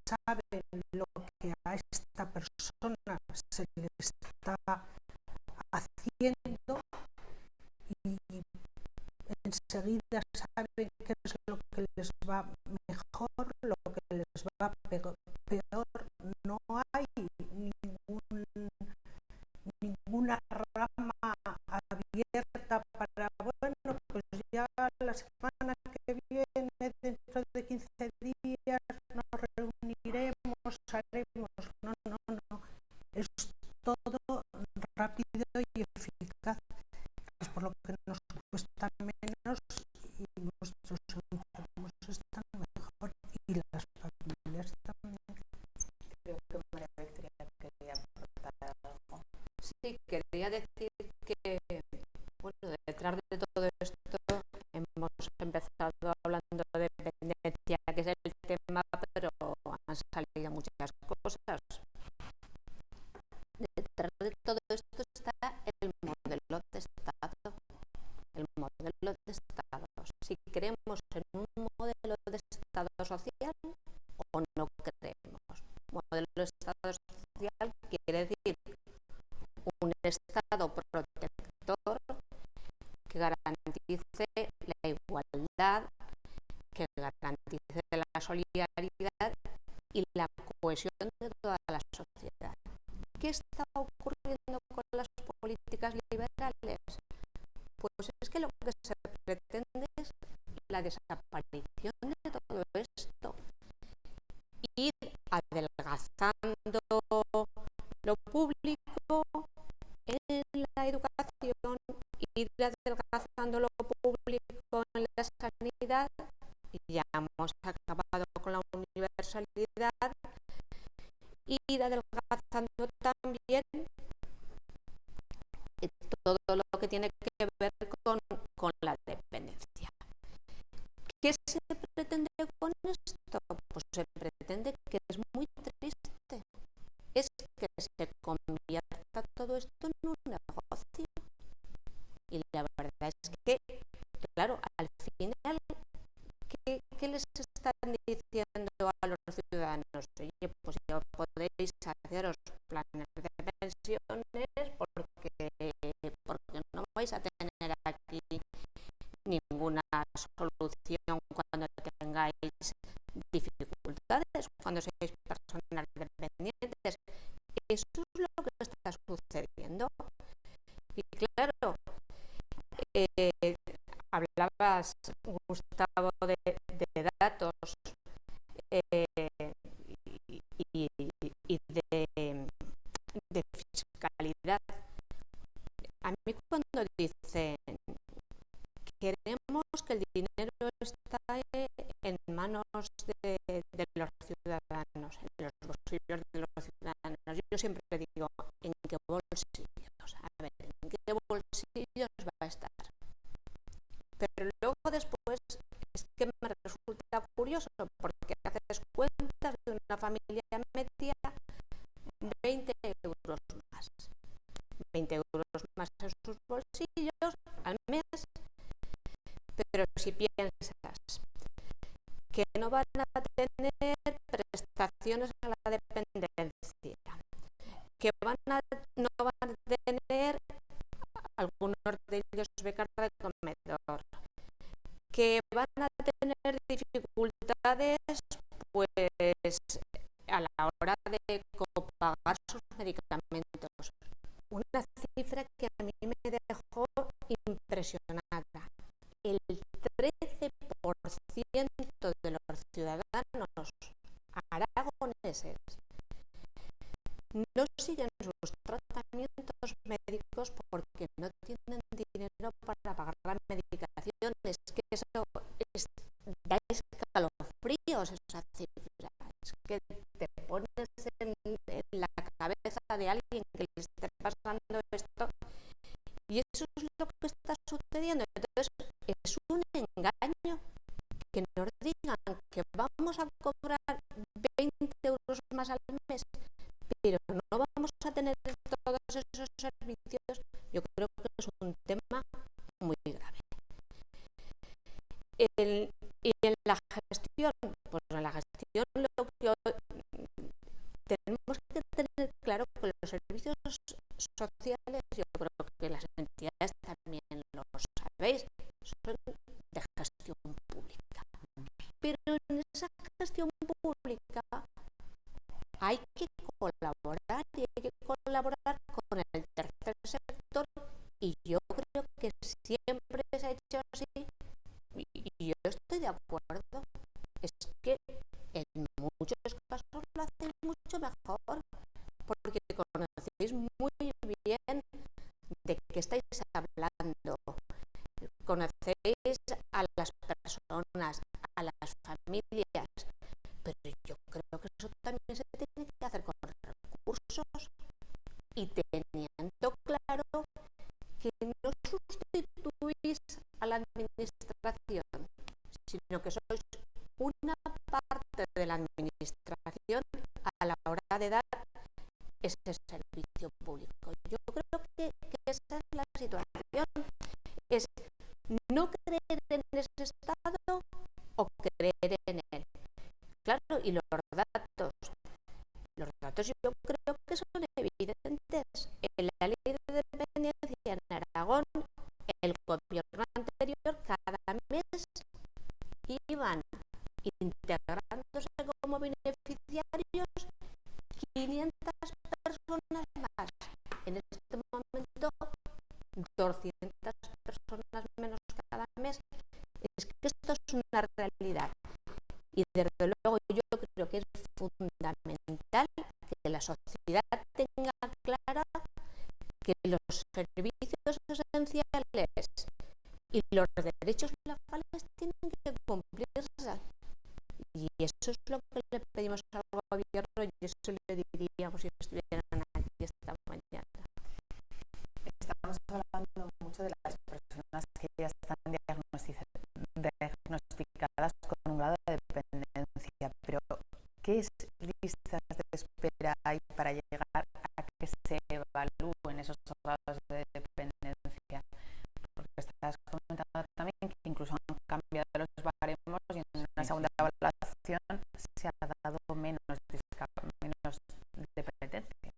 saben lo que a esta persona se le está haciendo y enseguida saben qué es lo que les va mejor, lo que les va peor. No hay ninguna rama abierta para, bueno, pues ya la semana que viene, dentro de 15 días, nos reuniremos, haremos. No. Es todo rápido y eficaz. Es por lo que nos cuesta menos y nuestros enfermos están mejor y las familias también. Creo que María Victoria quería aportar algo. Sí, quería decir que, bueno, detrás de todo esto hemos empezado hablando de dependencia, que es el tema, pero han salido muchas cosas. Detrás de todo esto está el modelo de Estado. El modelo de Estado. Si creemos en un modelo de Estado social o no creemos. Modelo de Estado social quiere decir un Estado protector que garantice la igualdad, que garantice la solidaridad y la cohesión de toda la sociedad. ¿Qué está ocurriendo con las políticas liberales? Pues es que lo que se pretende es la desaparición de todo esto. Ir adelgazando lo público en la educación, ir adelgazando lo público en la sanidad, y ya hemos acabado con la universalidad y adelgazando también todo lo que tiene que ver con la dependencia. ¿Qué se pretende con esto? Pues se pretende, que es muy triste, es que se convierta todo esto en un negocio. Y la verdad es que, claro, al final, ¿qué les están diciendo a los ciudadanos? Oye, pues ya podéis haceros planes de pensiones porque no vais a tener aquí ninguna solución cuando tengáis dificultades, cuando seáis personas dependientes. Eso es lo que está sucediendo. Y claro, hablabas, Gustavo, de datos y de fiscalidad. A mí cuando dicen queremos que el dinero está en manos de los ciudadanos, en los bolsillos de los ciudadanos, yo siempre digo, ¿en qué bolsillos? A ver, ¿en qué bolsillos va a estar? Pero luego después es que me resulta curioso, porque haces cuentas de una familia media, 20 euros más. 20 euros más en sus bolsillos al mes. Pero si piensas que no van a tener prestaciones a la dependencia, que no van a tener algunos de ellos becas de comedor, que van a tener dificultades pues a la hora de copagar sus medicamentos. Una cifra que a mí me dejó impresionada. El 13% de los ciudadanos aragoneses no siguen sus tratamientos médicos porque no tienen dinero para pagar la medicación. Es que eso da escalofríos, esa cifra. Es que te pones en la cabeza de alguien que le esté pasando esto, y eso es lo que está sucediendo. Entonces es un engaño que nos digan que vamos a cobrar 20 euros más al mes, pero no vamos a tener todos esos servicios. Yo creo que es un tema muy grave. Y en la gestión, pues en la gestión lo que tenemos que tener claro que los servicios sociales, yo creo que las entidades también lo sabéis, son de gestión pública. Pero en esa gestión pública hay que colaborar, y hay que colaborar con el tercer sector, y yo creo que siempre se ha hecho así, y yo estoy de acuerdo. Es que en muchos casos lo hacéis mucho mejor, porque conocéis muy bien de qué estáis hablando, conocéis a las personas, a las familias, pero yo creo que eso también se tiene que hacer con recursos, y teniendo claro que no sustituís a la administración, sino que sois una parte de la administración a la hora de dar ese servicio público. Yo creo que esa es la situación, es no creer en ese Estado o creer en él. Claro, y los datos yo creo que son evidentes. En la ley de dependencia en Aragón, el gobierno anterior cada mes iban integrándose como beneficiarios 500 personas más. En este momento, 200 personas menos cada mes. Es que esto es una realidad. Y desde luego yo creo que es fundamental que la sociedad tenga clara que los servicios esenciales y los derechos legales tienen que cumplirse. Y eso es lo que le pedimos algo al gobierno y eso le diríamos si estuvieran aquí esta mañana. Estamos hablando mucho de las personas que ya están diagnosticadas con un grado de dependencia, pero ¿qué listas de espera hay para llegar a que se evalúen esos grados de dependencia? Porque estás comentando también que incluso han cambiado los baremos y en una segunda evaluación se ha dado menos dependencia.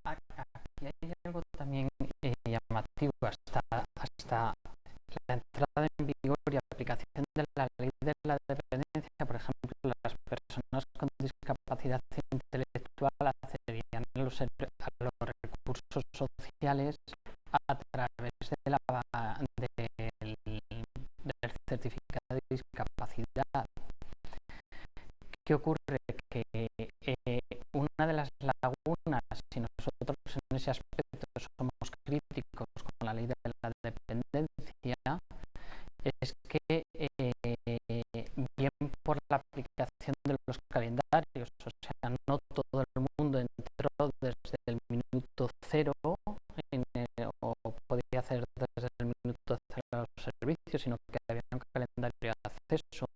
Aquí hay algo también llamativo. Hasta la entrada en vigor y aplicación de la ley de la dependencia, por ejemplo, las personas con discapacidad intelectual accederían a los recursos sociales a través del certificado de discapacidad. ¿Qué ocurre? Que una de las lagunas, si nosotros en ese aspecto somos críticos con la ley de la dependencia, es que bien por la aplicación de los calendarios, o sea, no todo el mundo entró desde el minuto cero o podía hacer desde el minuto cero los servicios, sino que había un calendario de acceso.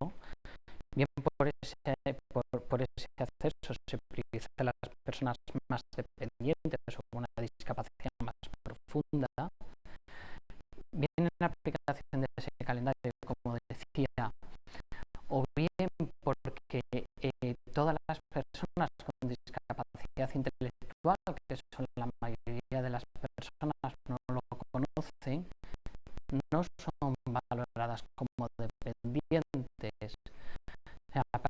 Bien por ese acceso se prioriza a las personas más dependientes o con una discapacidad más profunda. Bien en la aplicación de ese calendario, como decía, o bien porque todas las personas con discapacidad intelectual, que son la mayoría de las personas, no lo conocen, no son valoradas como dependientes.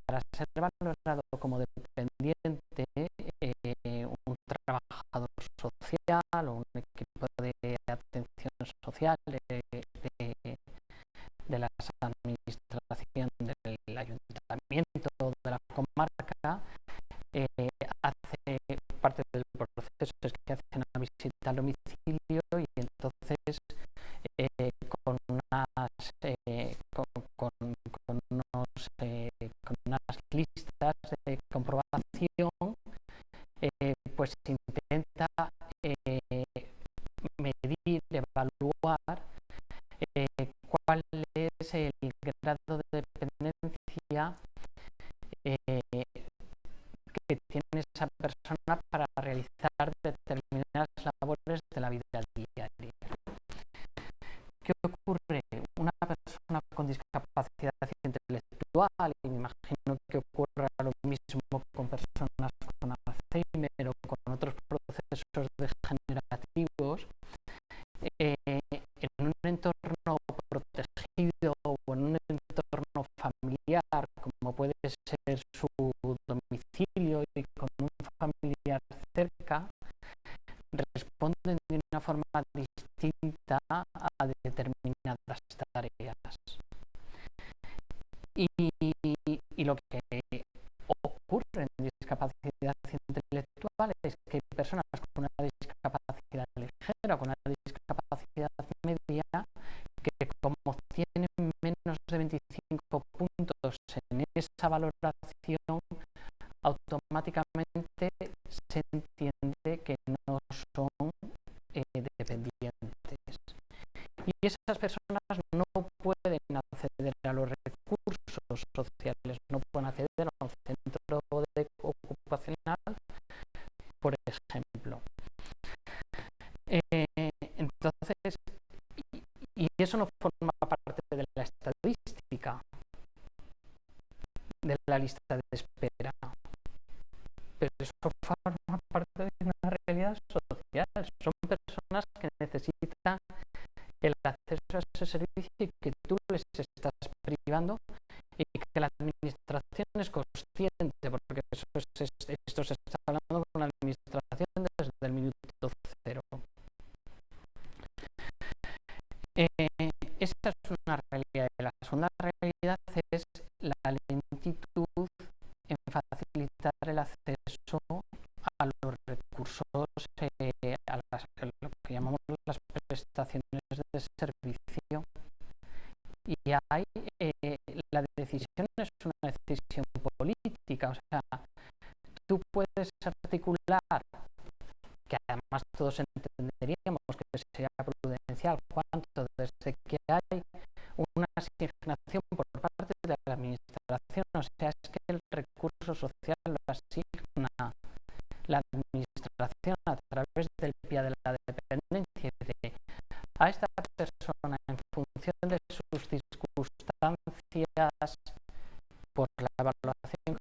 Para ser valorado como dependiente, un trabajador social o un equipo de atención social de las administraciones del ayuntamiento o de la comarca hace parte del proceso, es que hace una visita al domicilio y entonces con unas listas de comprobación pues intenta medir, evaluar cuál es el grado de dependencia que tiene esa persona para realizar determinadas labores de la vida diaria. ¿Qué ocurre? Una persona con discapacidad intelectual, y me imagino que ocurra lo mismo con personas con Alzheimer o con otros procesos degenerativos, en un entorno protegido o en un entorno familiar, como puede ser su domicilio y con un familiar cerca, responden de una forma distinta a determinadas tareas. Y lo que ocurre en discapacidad intelectual es que hay personas con una discapacidad ligera o con una discapacidad media que, como tienen menos de 25 puntos en esa valoración, automáticamente se entiende que no son dependientes. Y esas personas no pueden acceder a los recursos sociales, no pueden acceder a un centro ocupacional, por ejemplo. Entonces, y eso no forma parte de la estadística, de la lista de espera, pero eso forma parte de una realidad social. Son personas que necesitan el acceso a ese servicio y que tú les estás privando, y que la administración es consciente, porque esto se está hablando con la administración desde el minuto cero. Esta es una realidad. La segunda realidad es la lentitud en facilitar el acceso a los recursos, a lo que llamamos las prestaciones de servicio. Y ahí la decisión es una decisión política, o sea, tú puedes articular, que además todos entenderíamos que sería prudencial, cuanto desde que hay una asignación por parte de la administración, o sea, es que el recurso social lo asigna la administración a través del PIA de la dependencia, de a esta persona en función de sus circunstancias, por la evaluación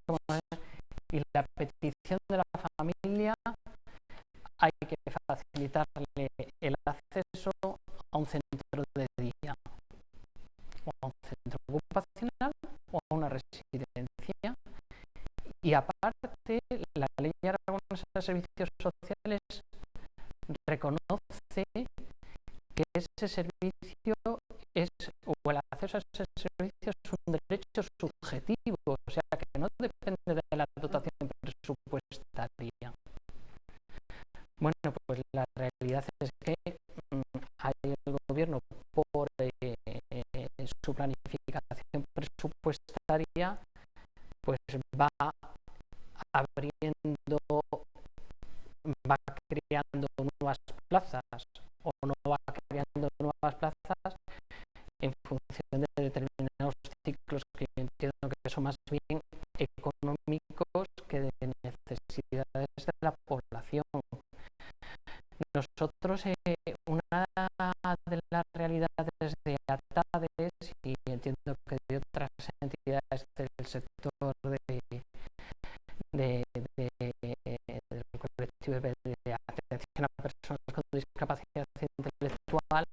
y la petición de la familia, hay que facilitarle el acceso a un centro de día, o a un centro ocupacional, o a una residencia. Y aparte, la Ley Aragonesa de Servicios Sociales reconoce que ese servicio o el acceso a ese servicio es un derecho subjetivo, o sea que no depende de la dotación presupuestaria. Bueno, pues la realidad es que el gobierno, por su planificación presupuestaria, pues va creando nuevas plazas o no va creando nuevas plazas en función de determinados ciclos que yo entiendo que son más bien económicos que de necesidades de la población. Nosotros, una de las realidades de ATADES, y entiendo que de otras entidades del sector del colectivo de atención a personas con discapacidad intelectual,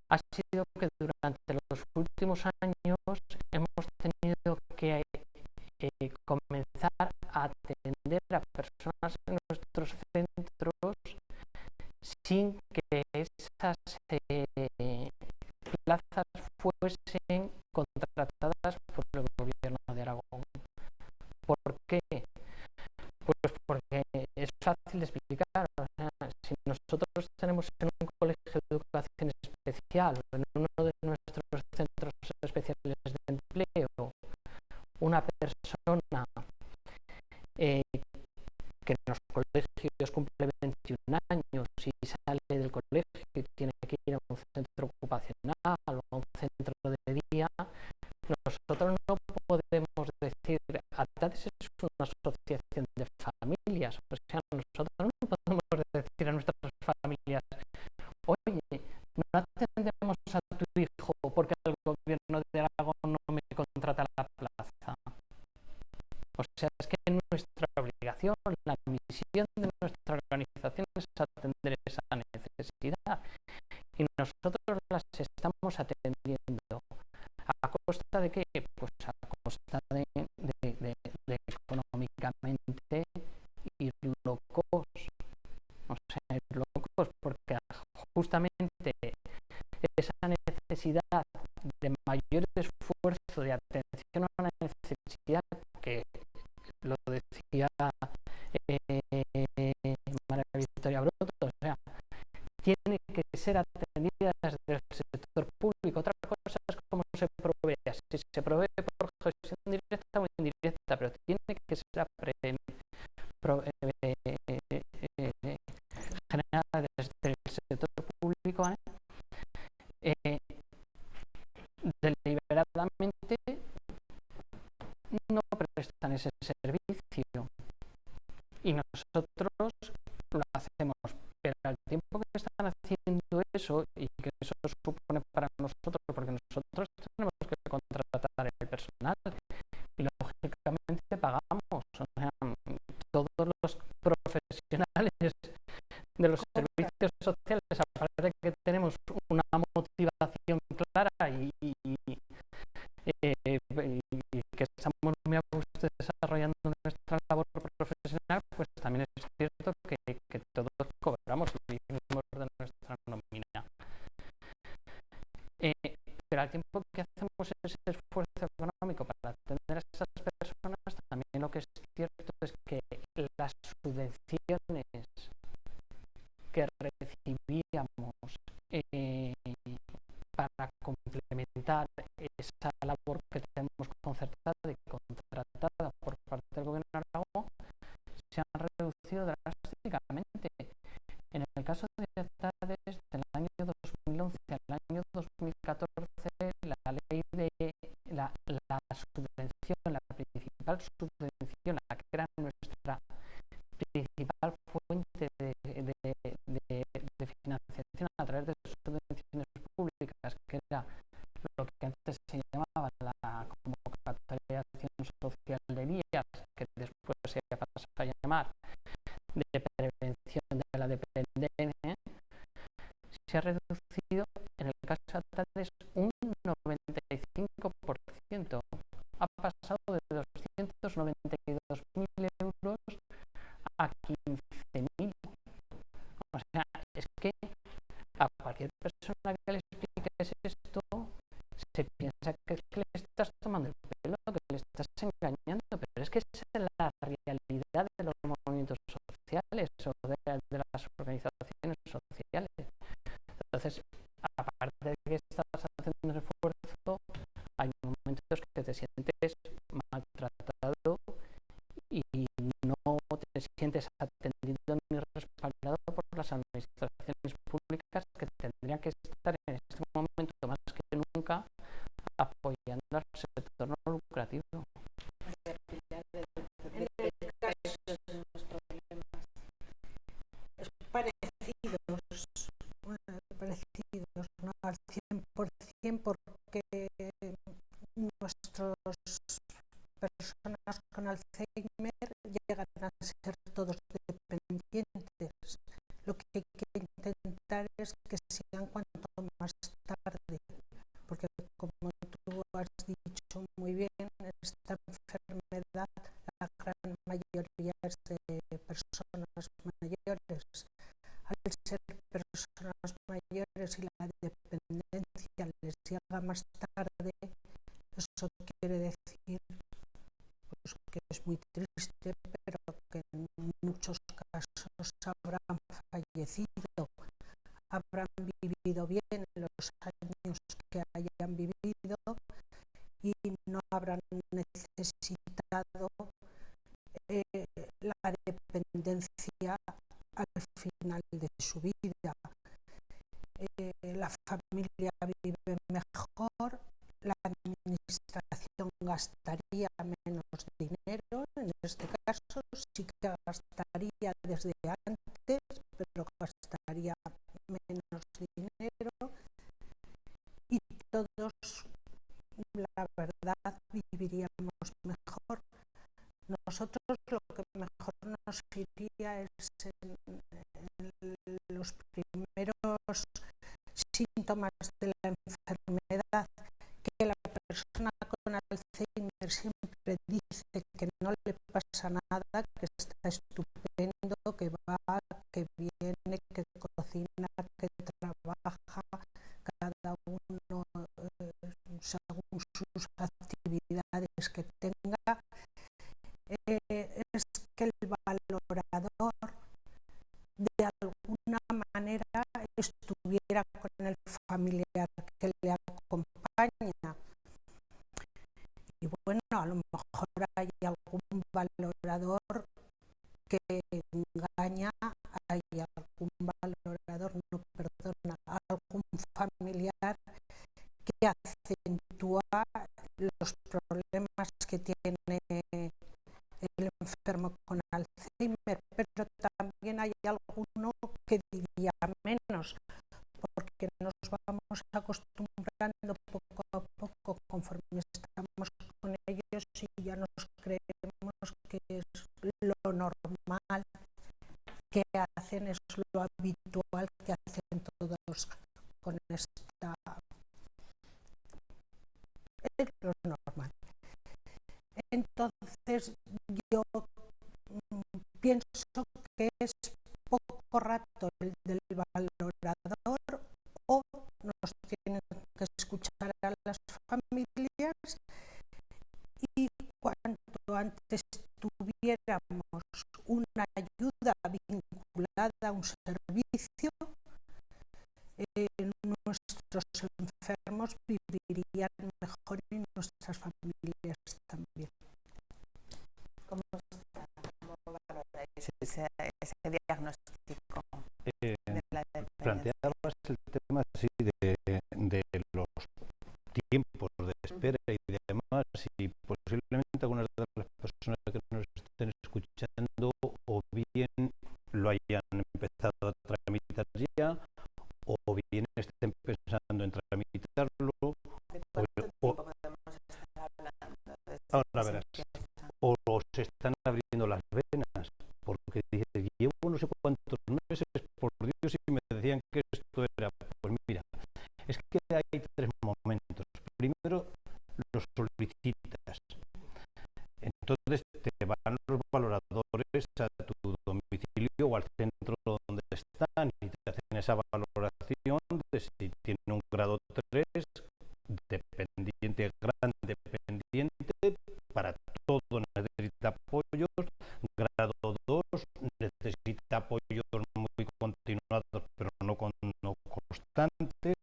ha sido que durante los últimos años hemos tenido que comenzar a atender a personas en nuestros centros sin que esas plazas fuesen contratadas por el gobierno de Aragón. ¿Por qué? Pues porque es fácil de explicar. O sea, si nosotros tenemos en un colegio de educación especial o en uno de nuestros centros especiales de empleo una persona que en los colegios cumple 21 años y sale del colegio y tiene que ir a un centro ocupacional o a un centro de día, nosotros no podemos decir, ATADES es una asociación de familias, o sea, nosotros no podemos decir a nuestras familias, oye, no atendemos a tu hijo porque el gobierno de Aragón no me contrata la plaza. O sea, es que nuestra obligación, la misión de nuestra organización es atender esa necesidad. Y nosotros las estamos atendiendo. ¿A costa de qué? Pues a costa de económicamente ir locos. O sea, ir locos porque justamente esa necesidad de mayor esfuerzo de atención a una necesidad que lo decía María Victoria Broto, o sea, tiene que ser atendida desde el sector público. Otra cosa es cómo se provee, si se provee por gestión directa o indirecta, pero tiene que ser generada desde el sector público, deliberadamente no prestan ese servicio y nosotros lo hacemos, pero al tiempo que están haciendo eso y que eso supone para nosotros, porque nosotros tenemos que contratar el personal y lógicamente pagamos, o sea, todos los profesionales de los servicios sociales, aparte de que tenemos una motivación clara y que estamos muy a gusto desarrollando nuestra labor profesional, pues también es cierto que todos cobramos y vivimos de nuestra nómina. Pero al tiempo que hacemos ese esfuerzo económico para atender a esas personas, también lo que es cierto es que las subvenciones que recibíamos para complementar esa labor que tenemos concertada y contratada por parte del gobierno de Aragón, atención, la que era nuestra principal fuente de financiación a través de subvenciones públicas, que era lo que antes se llamaba la convocatoria de acción social de vías, que después se pasó a llamar de prevención de la dependencia, se ha reducido en el caso de Atades un 95%. Ha pasado de 292.000 euros a 15.000. O sea, es que a cualquier persona que le expliques esto se piensa que le estás tomando el pelo, que le estás engañando, pero es que esa es la realidad de los movimientos sociales o de las organizaciones sociales. Entonces, aparte de que estás haciendo un esfuerzo, hay momentos que te sientes maltratado y no te sientes atendido ni respaldado por las administraciones públicas, que tendrían que estar en este momento más que nunca apoyando al sector no lucrativo. En el caso de los problemas parecidos, no al 100%, porque nuestras personas con Alzheimer llegan a ser todos dependientes. Lo que hay que intentar es que sean cuanto más tarde, porque como tú has dicho muy bien, esta enfermedad, la gran mayoría es de personas mayores. Al ser personas mayores y la dependencia les llega más tarde, eso quiere decir pues, que es muy triste, pero que en muchos casos habrán fallecido, habrán vivido bien los años que hayan vivido y no habrán necesitado la dependencia al final de su vida. La familia vive mejor, la administración gastaría menos dinero, en este caso sí que gastaría desde antes, pero gastaría menos dinero y todos, la verdad, viviríamos mejor. Nosotros lo que mejor nos iría es en los primeros síntomas de la enfermedad, que la persona con Alzheimer siempre dice que no le pasa nada, que está estupendo, que va, que viene, que cocina, que trabaja, cada uno según sus actividades que tenga. Es que el valorador de alguna manera estuviera con el familiar que le acompaña. Y bueno, a lo mejor hay algún valorador que engaña, hay algún valorador, algún familiar que acentúa los problemas que tiene el enfermo con Alzheimer, pero también hay alguno que diría menos, porque nos vamos acostumbrando poco a poco conforme estamos con ellos y ya nos creemos que es lo normal que hacen, es lo habitual que hacen todos con esta... es lo normal. Entonces yo pienso que es poco rato el del valorador, o nos tienen que escuchar a las familias y cuanto antes tuviéramos una ayuda vinculada a un servicio, nuestros enfermos vivirían mejor y nuestras familias también. ¿Cómo valoráis ese diagnóstico de la dependencia? Planteabas el tema así de los tiempos de espera y demás, y posiblemente algunas de las personas que nos estén escuchando o bien lo hayan empezado a tramitar ya o bien estén pensando en tramitarlo. ¿De cuánto tiempo podemos estar hablando? Ahora verás, o se están abriendo las venas, porque dices, llevo no sé cuántos meses, por Dios, y me decían que esto era. Pues mira, es que hay tres momentos. Primero, lo solicitas. Entonces te van los valoradores a tu domicilio o al centro donde están y te hacen esa valoración de si tiene un grado 3, dependiente, gran dependiente, para todo necesita apoyos, grado 2 necesita apoyos muy continuados pero no constantes,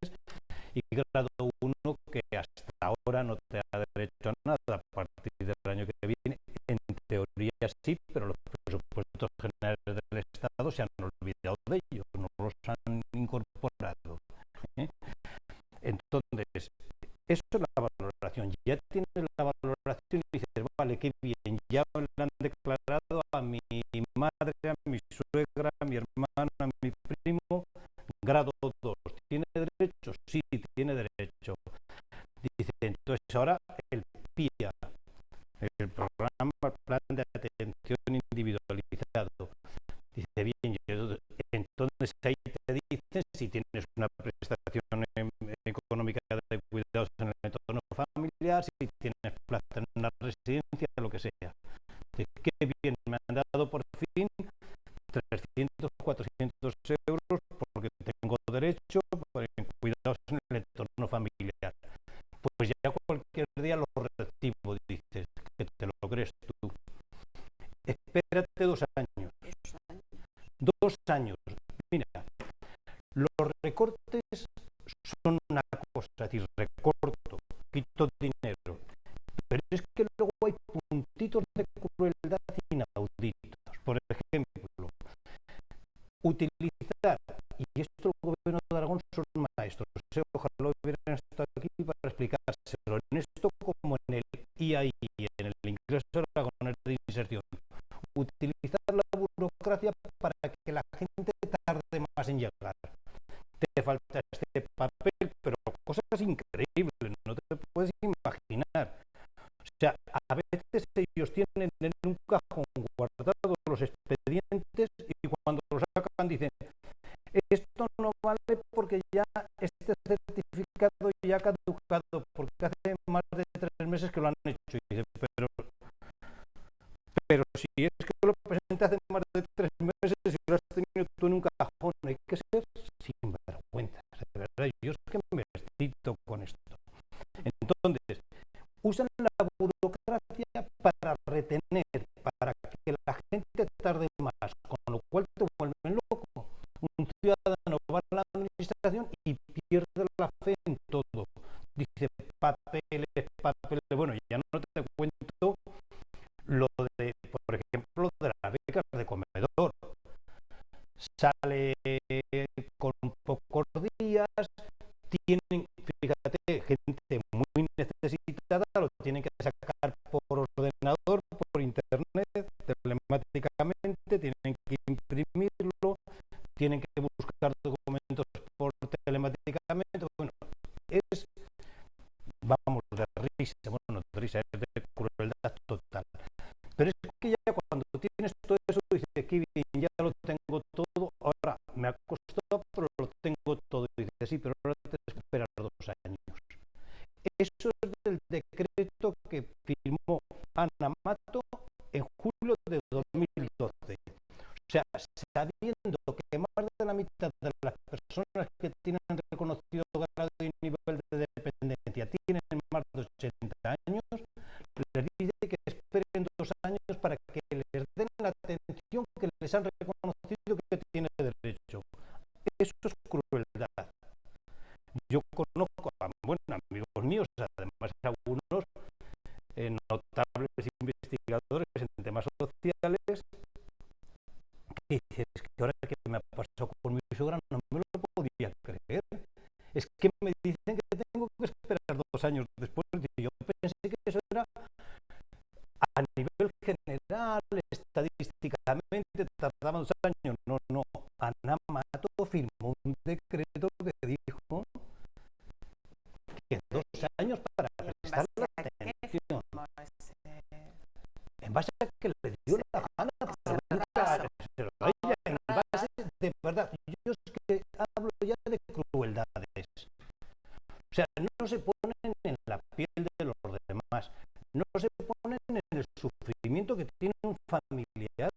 y grado 1 que hasta ahora no te da derecho a nada. A partir del año que viene, en teoría sí, pero los presupuestos generales del Estado se han olvidado de ellos, no los han incorporado. Entonces, eso es la valoración. Ya tienes la valoración y dices, vale, qué bien, ya le han declarado a mi madre, a mi suegra, a mi hermano, a mi primo, grado 2. ¿Tiene derecho? Sí, tiene derecho. Dice, entonces ahora el PIA, el programa, el plan de atención individualizado. Dice, bien, entonces ahí te dicen si tienes una prestación económica de cuidados en el entorno familiar, si tienes plaza en una residencia, lo que sea. Dice, qué bien, me han dado por fin 300, 400 euros porque tengo derecho en cuidados en el entorno familiar. Pues ya cualquier día lo recibo, dices, que te lo crees tú. Espérate 2 años. 2 años. Mira, los recortes son una cosa, es decir, recorto, quito dinero, pero es que luego hay puntitos de crueldad inauditos. Por ejemplo, utilizar, y esto el gobierno de Aragón son maestros, ojalá hubieran estado aquí para explicárselo, en esto como en el IAI, en el ingreso aragonés de inserción, utilizar la burocracia para que la gente tarde más en llegar. Te falta este papel, pero cosas increíbles, no te puedes imaginar. O sea, a veces ellos tienen en un cajón guardados los expedientes y cuando los sacan dicen, esto no vale porque ya este certificado ya ha caducado, porque hace más de 3 meses que lo han hecho. Y dice, pero si es que lo presenté hace más de 3 meses y lo has tenido tú en un cajón, hay que ser sinvergüenza. De verdad, yo es que me excito con esto. Entonces, usan la burocracia para retener, para que la gente tarde más, con lo cual te vuelven loco. Un ciudadano va a la administración y pierde la fe en todo. Dice papeles, bueno, ya no te cuento lo de, por ejemplo, de las becas de comedor. Sale con pocos días, tienen, fíjate, gente muy necesitada, lo tienen que sacar por ordenador, por internet, telemáticamente, tienen que imprimirlo, tienen que buscar documentos por telemáticamente. Bueno, es, vamos, de risa, bueno, de risa, es de crueldad total. Pero es que ya cuando tienes todo eso, dices, qué bien, ya lo tengo todo, ahora me ha costado, pero lo tengo todo. Y dices, sí, pero ahora te esperas 2 años. Eso es del decreto que firmó Ana Mato en julio de 2012. O sea, sabiendo que más de la mitad de las personas que tienen reconocido grado y nivel de dependencia tienen más de 80 años, les dice que esperen 2 años para que les den la atención que les han reconocido que tienen derecho. Eso es crueldad. Yo conozco a amigos míos, además algunos notables investigadores en temas sociales, que dices que ahora qué mal, estadísticamente tardaban 2 años. No, no. Ana Mato firmó un decreto que dijo que 2 años para prestar la atención. En base a que le dio la gana, pero ella, en base de verdad, yo es que hablo ya de crueldades. O sea, no se ponen en la piel de los demás, no se ponen en el sufrimiento que tiene un familiar.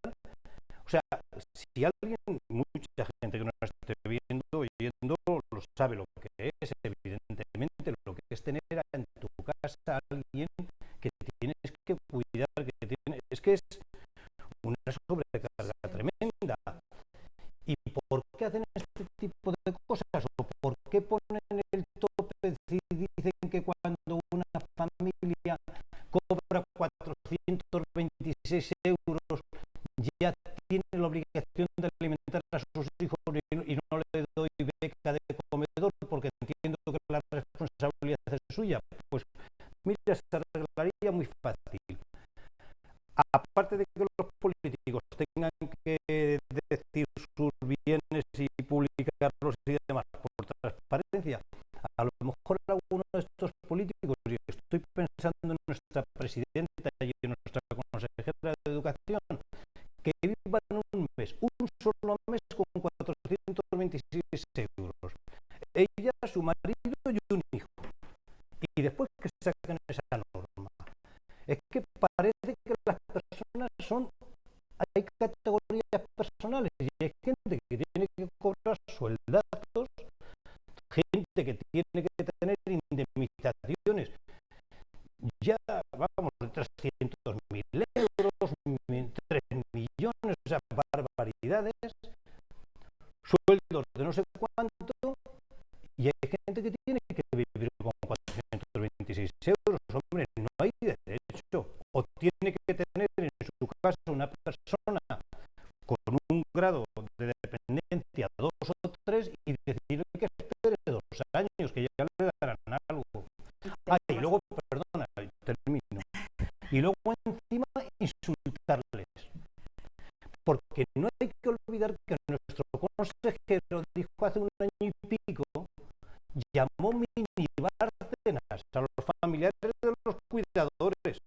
O sea, si alguien, mucha gente que nos esté viendo, oyendo, lo sabe lo que es, evidentemente, lo que es tener en tu casa a alguien que tienes que cuidar, es que es una sobrecarga tremenda. ¿Y por qué hacen este tipo de cosas? ¿O por qué ponen el tope y dicen que cuando una familia cobra 426 euros ya tiene la obligación de alimentar a sus hijos y no le doy beca de comedor porque entiendo que la responsabilidad es suya? Pues mira, se arreglaría muy fácil. Aparte de que los políticos tengan que decir sus bienes y publicarlos y demás por transparencia, a lo mejor alguno de estos políticos, y estoy pensando en nuestra presidenta y en nuestra consejera de Educación, que vivan un solo mes con 426 euros. Ella, su marido y un hijo. Y después que saquen esa norma. Es que parece que las personas hay categorías personales y hay gente que tiene que cobrar sueldazos, gente que tiene que tener indemnizaciones ya, vamos, de 300.000 euros, 3 millones, o sea, barbaridades, sueldos de no sé cuánto, y hay gente que tiene que vivir con 426 euros. Hombre, no hay derecho. O tiene que tener en su casa una persona con un grado de dependencia 2 o 3 y decirle que espere 2 años, que ya le darán algo. Y luego, perdona, termino. Y luego encima insultarles. Porque no hay que olvidar que nuestro consejero dijo hace un año y pico, llamó minibárcenas a los familiares de los cuidadores.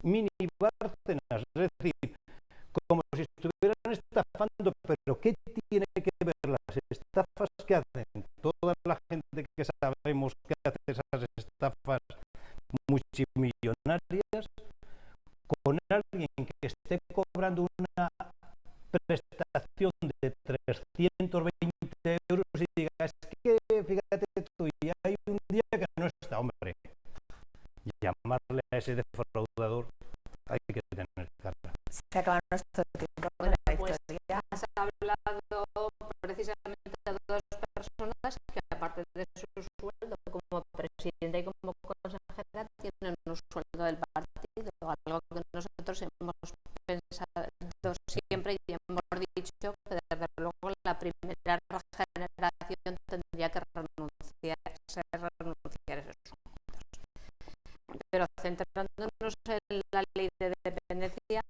Minibárcenas, es decir, como si estuvieran estafando. Pero ¿qué tiene que ver las estafas que hacen toda la gente que sabemos que hace esas estafas multimillonarias con alguien que esté cobrando una prestación de 320 euros y diga, es que fíjate tú, y hay un día que no está? Hombre, llamarle a ese defraudador hay que tener cara. Se acaba nuestro tiempo. Bueno, pues ya has hablado precisamente de 2 personas que, aparte de su sueldo como presidenta y como consejera, tienen un sueldo del partido, algo que nosotros hemos pensado siempre y hemos dicho que desde luego la primera generación tendría que renunciar a esos sueldos. Pero centrándonos en la ley de dependencia,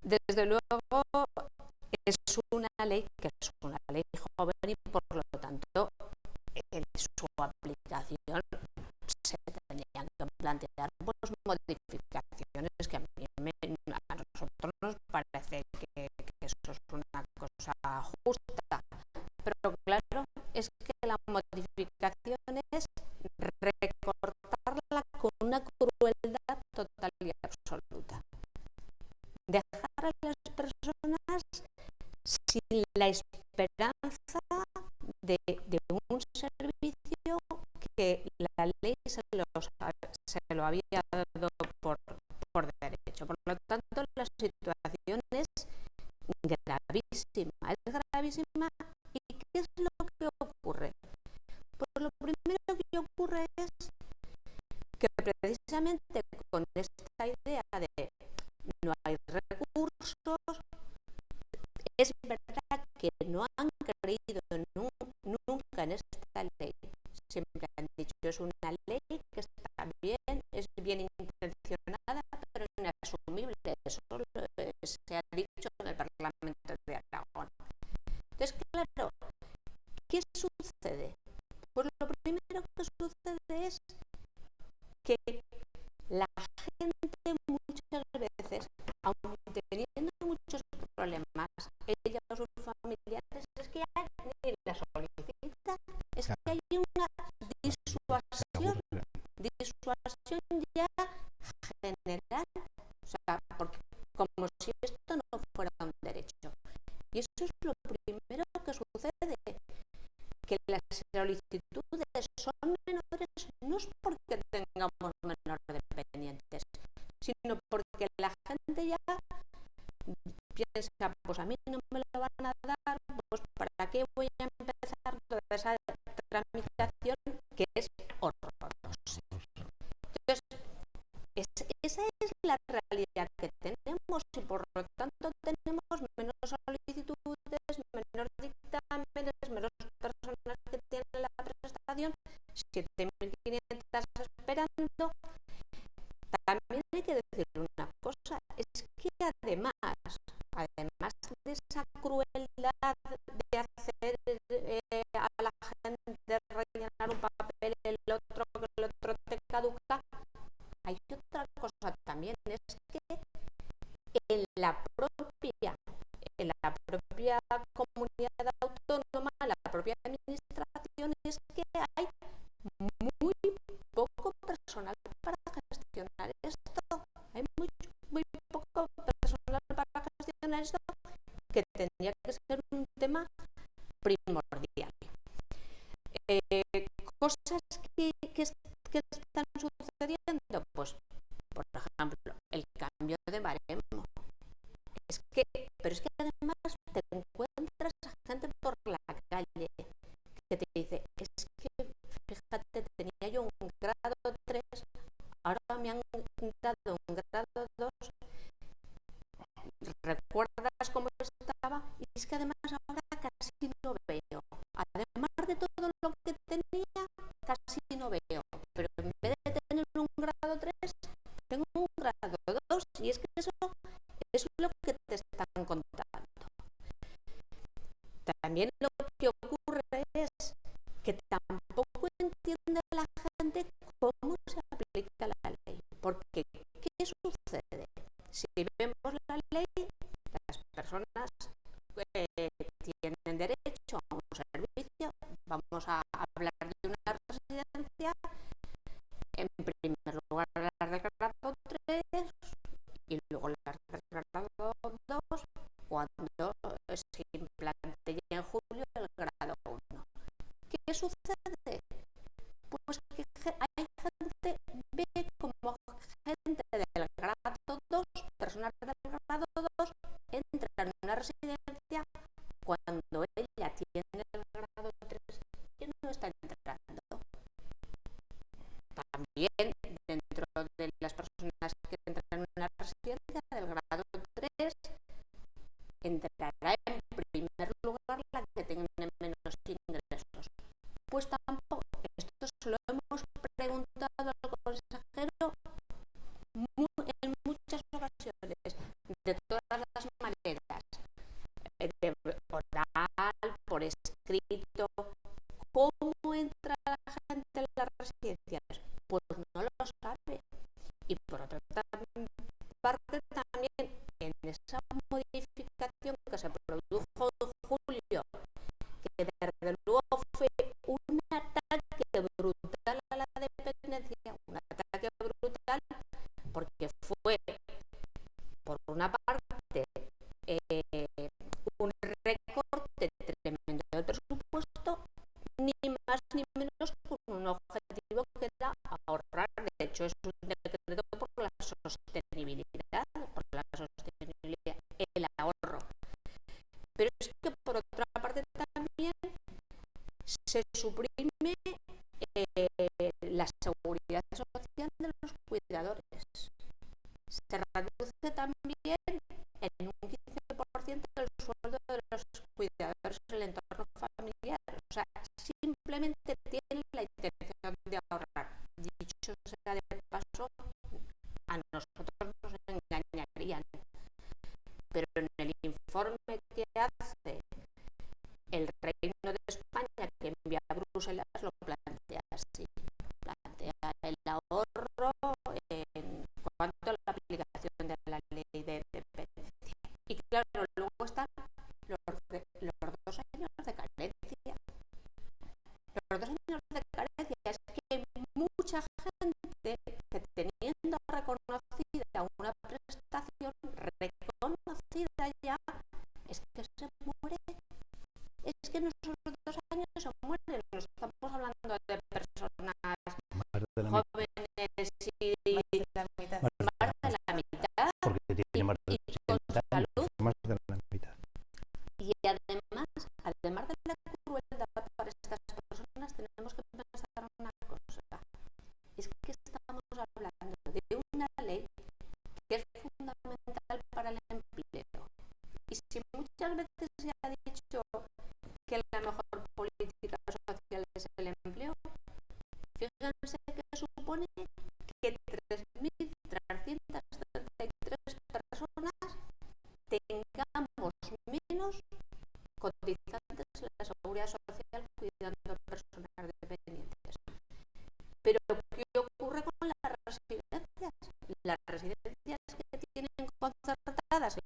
desde luego es una ley que es una ley joven y por lo tanto en su aplicación se tendrían que plantear modificaciones que a nosotros nos parece que eso es una cosa justa. Pero claro, es que la modificación es recortarla con una crueldad total y absoluta. Dejar a las personas sin la esperanza de un servicio que la ley se lo había dado por derecho. Por lo tanto, la situación es gravísima. ¿Y qué es lo que ocurre? Pues lo primero que ocurre es que precisamente con esta idea de no hay recursos, es verdad que no han creído nunca en esta ley. Siempre han dicho que es una ley que está bien, es bien intencionada, pero inasumible eso se ha dicho en el Parlamento de Aragón. Entonces, claro, ¿qué sucede? Pues lo primero que sucede es que la gente muchas veces, aunque teniendo muchos problemas, ella o sus familiares, es que ya ni la solicita, es que hay una disuasión ya general, o sea, porque como si esto no fuera un derecho. Y eso es lo primero que sucede, que las solicitudes son menores no es porque tengamos menos dependientes, sino porque la gente ya piensa, pues a mí no me lo van a dar, pues para qué voy a empezar toda esa tramitación que es horrorosa. Entonces, esa es la realidad que tenemos y por lo tanto tenemos menos solicitudes, menos dictámenes, menos personas que tienen la prestación, 7.500 esperando. También hay que decir una cosa, es que además de esa crueldad de hacer a la gente rellenar un papel, el otro te caduca, hay otra cosa también, es que en la propia comunidad autónoma, la propia administración, es que hay muy poco personal para gestionar esto. Hay muy poco personal para gestionar esto, que tendría que ser un tema primordial. Cosas que están sucediendo, pues, por ejemplo, el cambio de baremo. Pero es que además te encuentras a gente por la calle que te dice, es que, fíjate, tenía yo un grado 3, ahora me han dado un grado 2, ¿recuerdas cómo estaba? Y es que además ahora casi no veo. Además de todo lo que tenía, casi no veo. Pero en vez de tener un grado 3, tengo un grado 2 y es que eso es lo que te están contando. También lo que ocurre es que tampoco entiende la gente cómo se aplica la ley. Porque, ¿qué sucede? Si vemos la ley, las personas tienen derecho a un servicio. Vamos a hablar de una residencia. En primer lugar, las del grado 3 y luego las del grado 2 cuando se implante ya en julio el grado 1. ¿Qué sucede? Pues que hay gente, ve como gente del grado 2, personas del grado 2, entran en una residencia cuando ella tiene el grado 3 y no está entrando. También dentro de las personas que entran en una residencia del grado 3 entrará en primer lugar la que tenga menos ingresos. Pues tampoco, esto se lo hemos preguntado al consejero en muchas ocasiones, de todas las maneras, de oral, por escrito. ¿Cómo entra la gente en las residencias? Pues no lo sabe. Y por otra parte también, en esa modificación que se produjo en julio, que desde luego fue un ataque brutal a la dependencia, un ataque brutal porque fue, por una parte, un recorte tremendo del presupuesto, ni más ni menos con un objetivo que era ahorrar. De hecho, es un decreto por la sostenibilidad, el ahorro. Pero es que por otra parte también se suprime la seguridad social de los cuidadores. Se reduce también en un 15% el sueldo de los cuidadores en el entorno familiar. O sea, simplemente tienen la intención de ahorrar. Dicho sea de paso, a nosotros nos engañarían. pero en el informe que hace el Reino de España, que envía a Bruselas, lo plantea así. Plantea el ahorro en cuanto a la aplicación de la ley de dependencia. Y claro, luego están los 2 años de carencia. Los 2 años de carencia es que hay mucha gente que, teniendo reconocida una prestación reconocida ya, es que se muere. Es que nuestros 2 años se mueren. No estamos hablando de personas jóvenes y más de la mitad. Porque tiene más de y con 80 años, salud. más de la mitad. Y además de la crueldad para estas personas, tenemos que pensar una cosa. Es que estamos hablando de una ley que es fundamental para el empleo. Y si muchas veces se ha dicho que la mejor política social es el empleo, fíjense que supone que 3.333 personas tengamos menos cotizantes en la seguridad social cuidando personas dependientes. Pero ¿qué ocurre con las residencias? Las residencias que tienen concertadas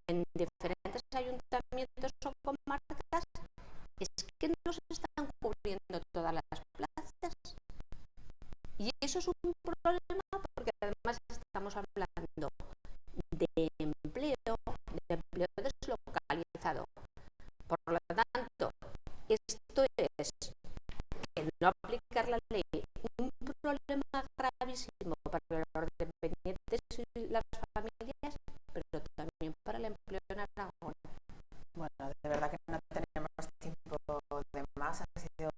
en diferentes ayuntamientos o comarcas, es que no se están cubriendo todas las plazas. Y eso es un problema porque además estamos hablando de empleo deslocalizado. Por lo tanto, esto es el no aplicar la ley, un problema gravísimo para los dependientes y las familias, pero también para el empleo en Aragón. Bueno, de verdad que no tenemos tiempo de más. Ha sido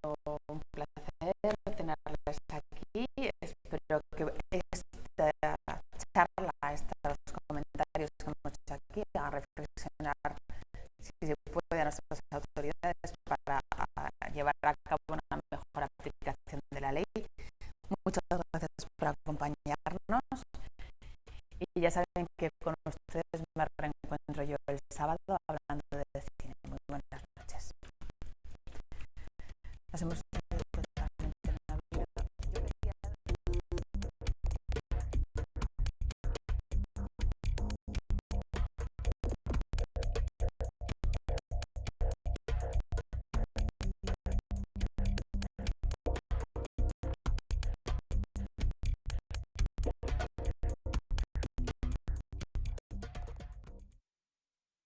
un placer tenerles aquí. Espero que esta charla, estos comentarios que hemos hecho aquí, hagan reflexionar si se puede a nuestras autoridades para llevar a cabo una mejor aplicación de la ley. Muchas gracias por acompañarnos. Y ya saben que con ustedes me reencuentro yo el sábado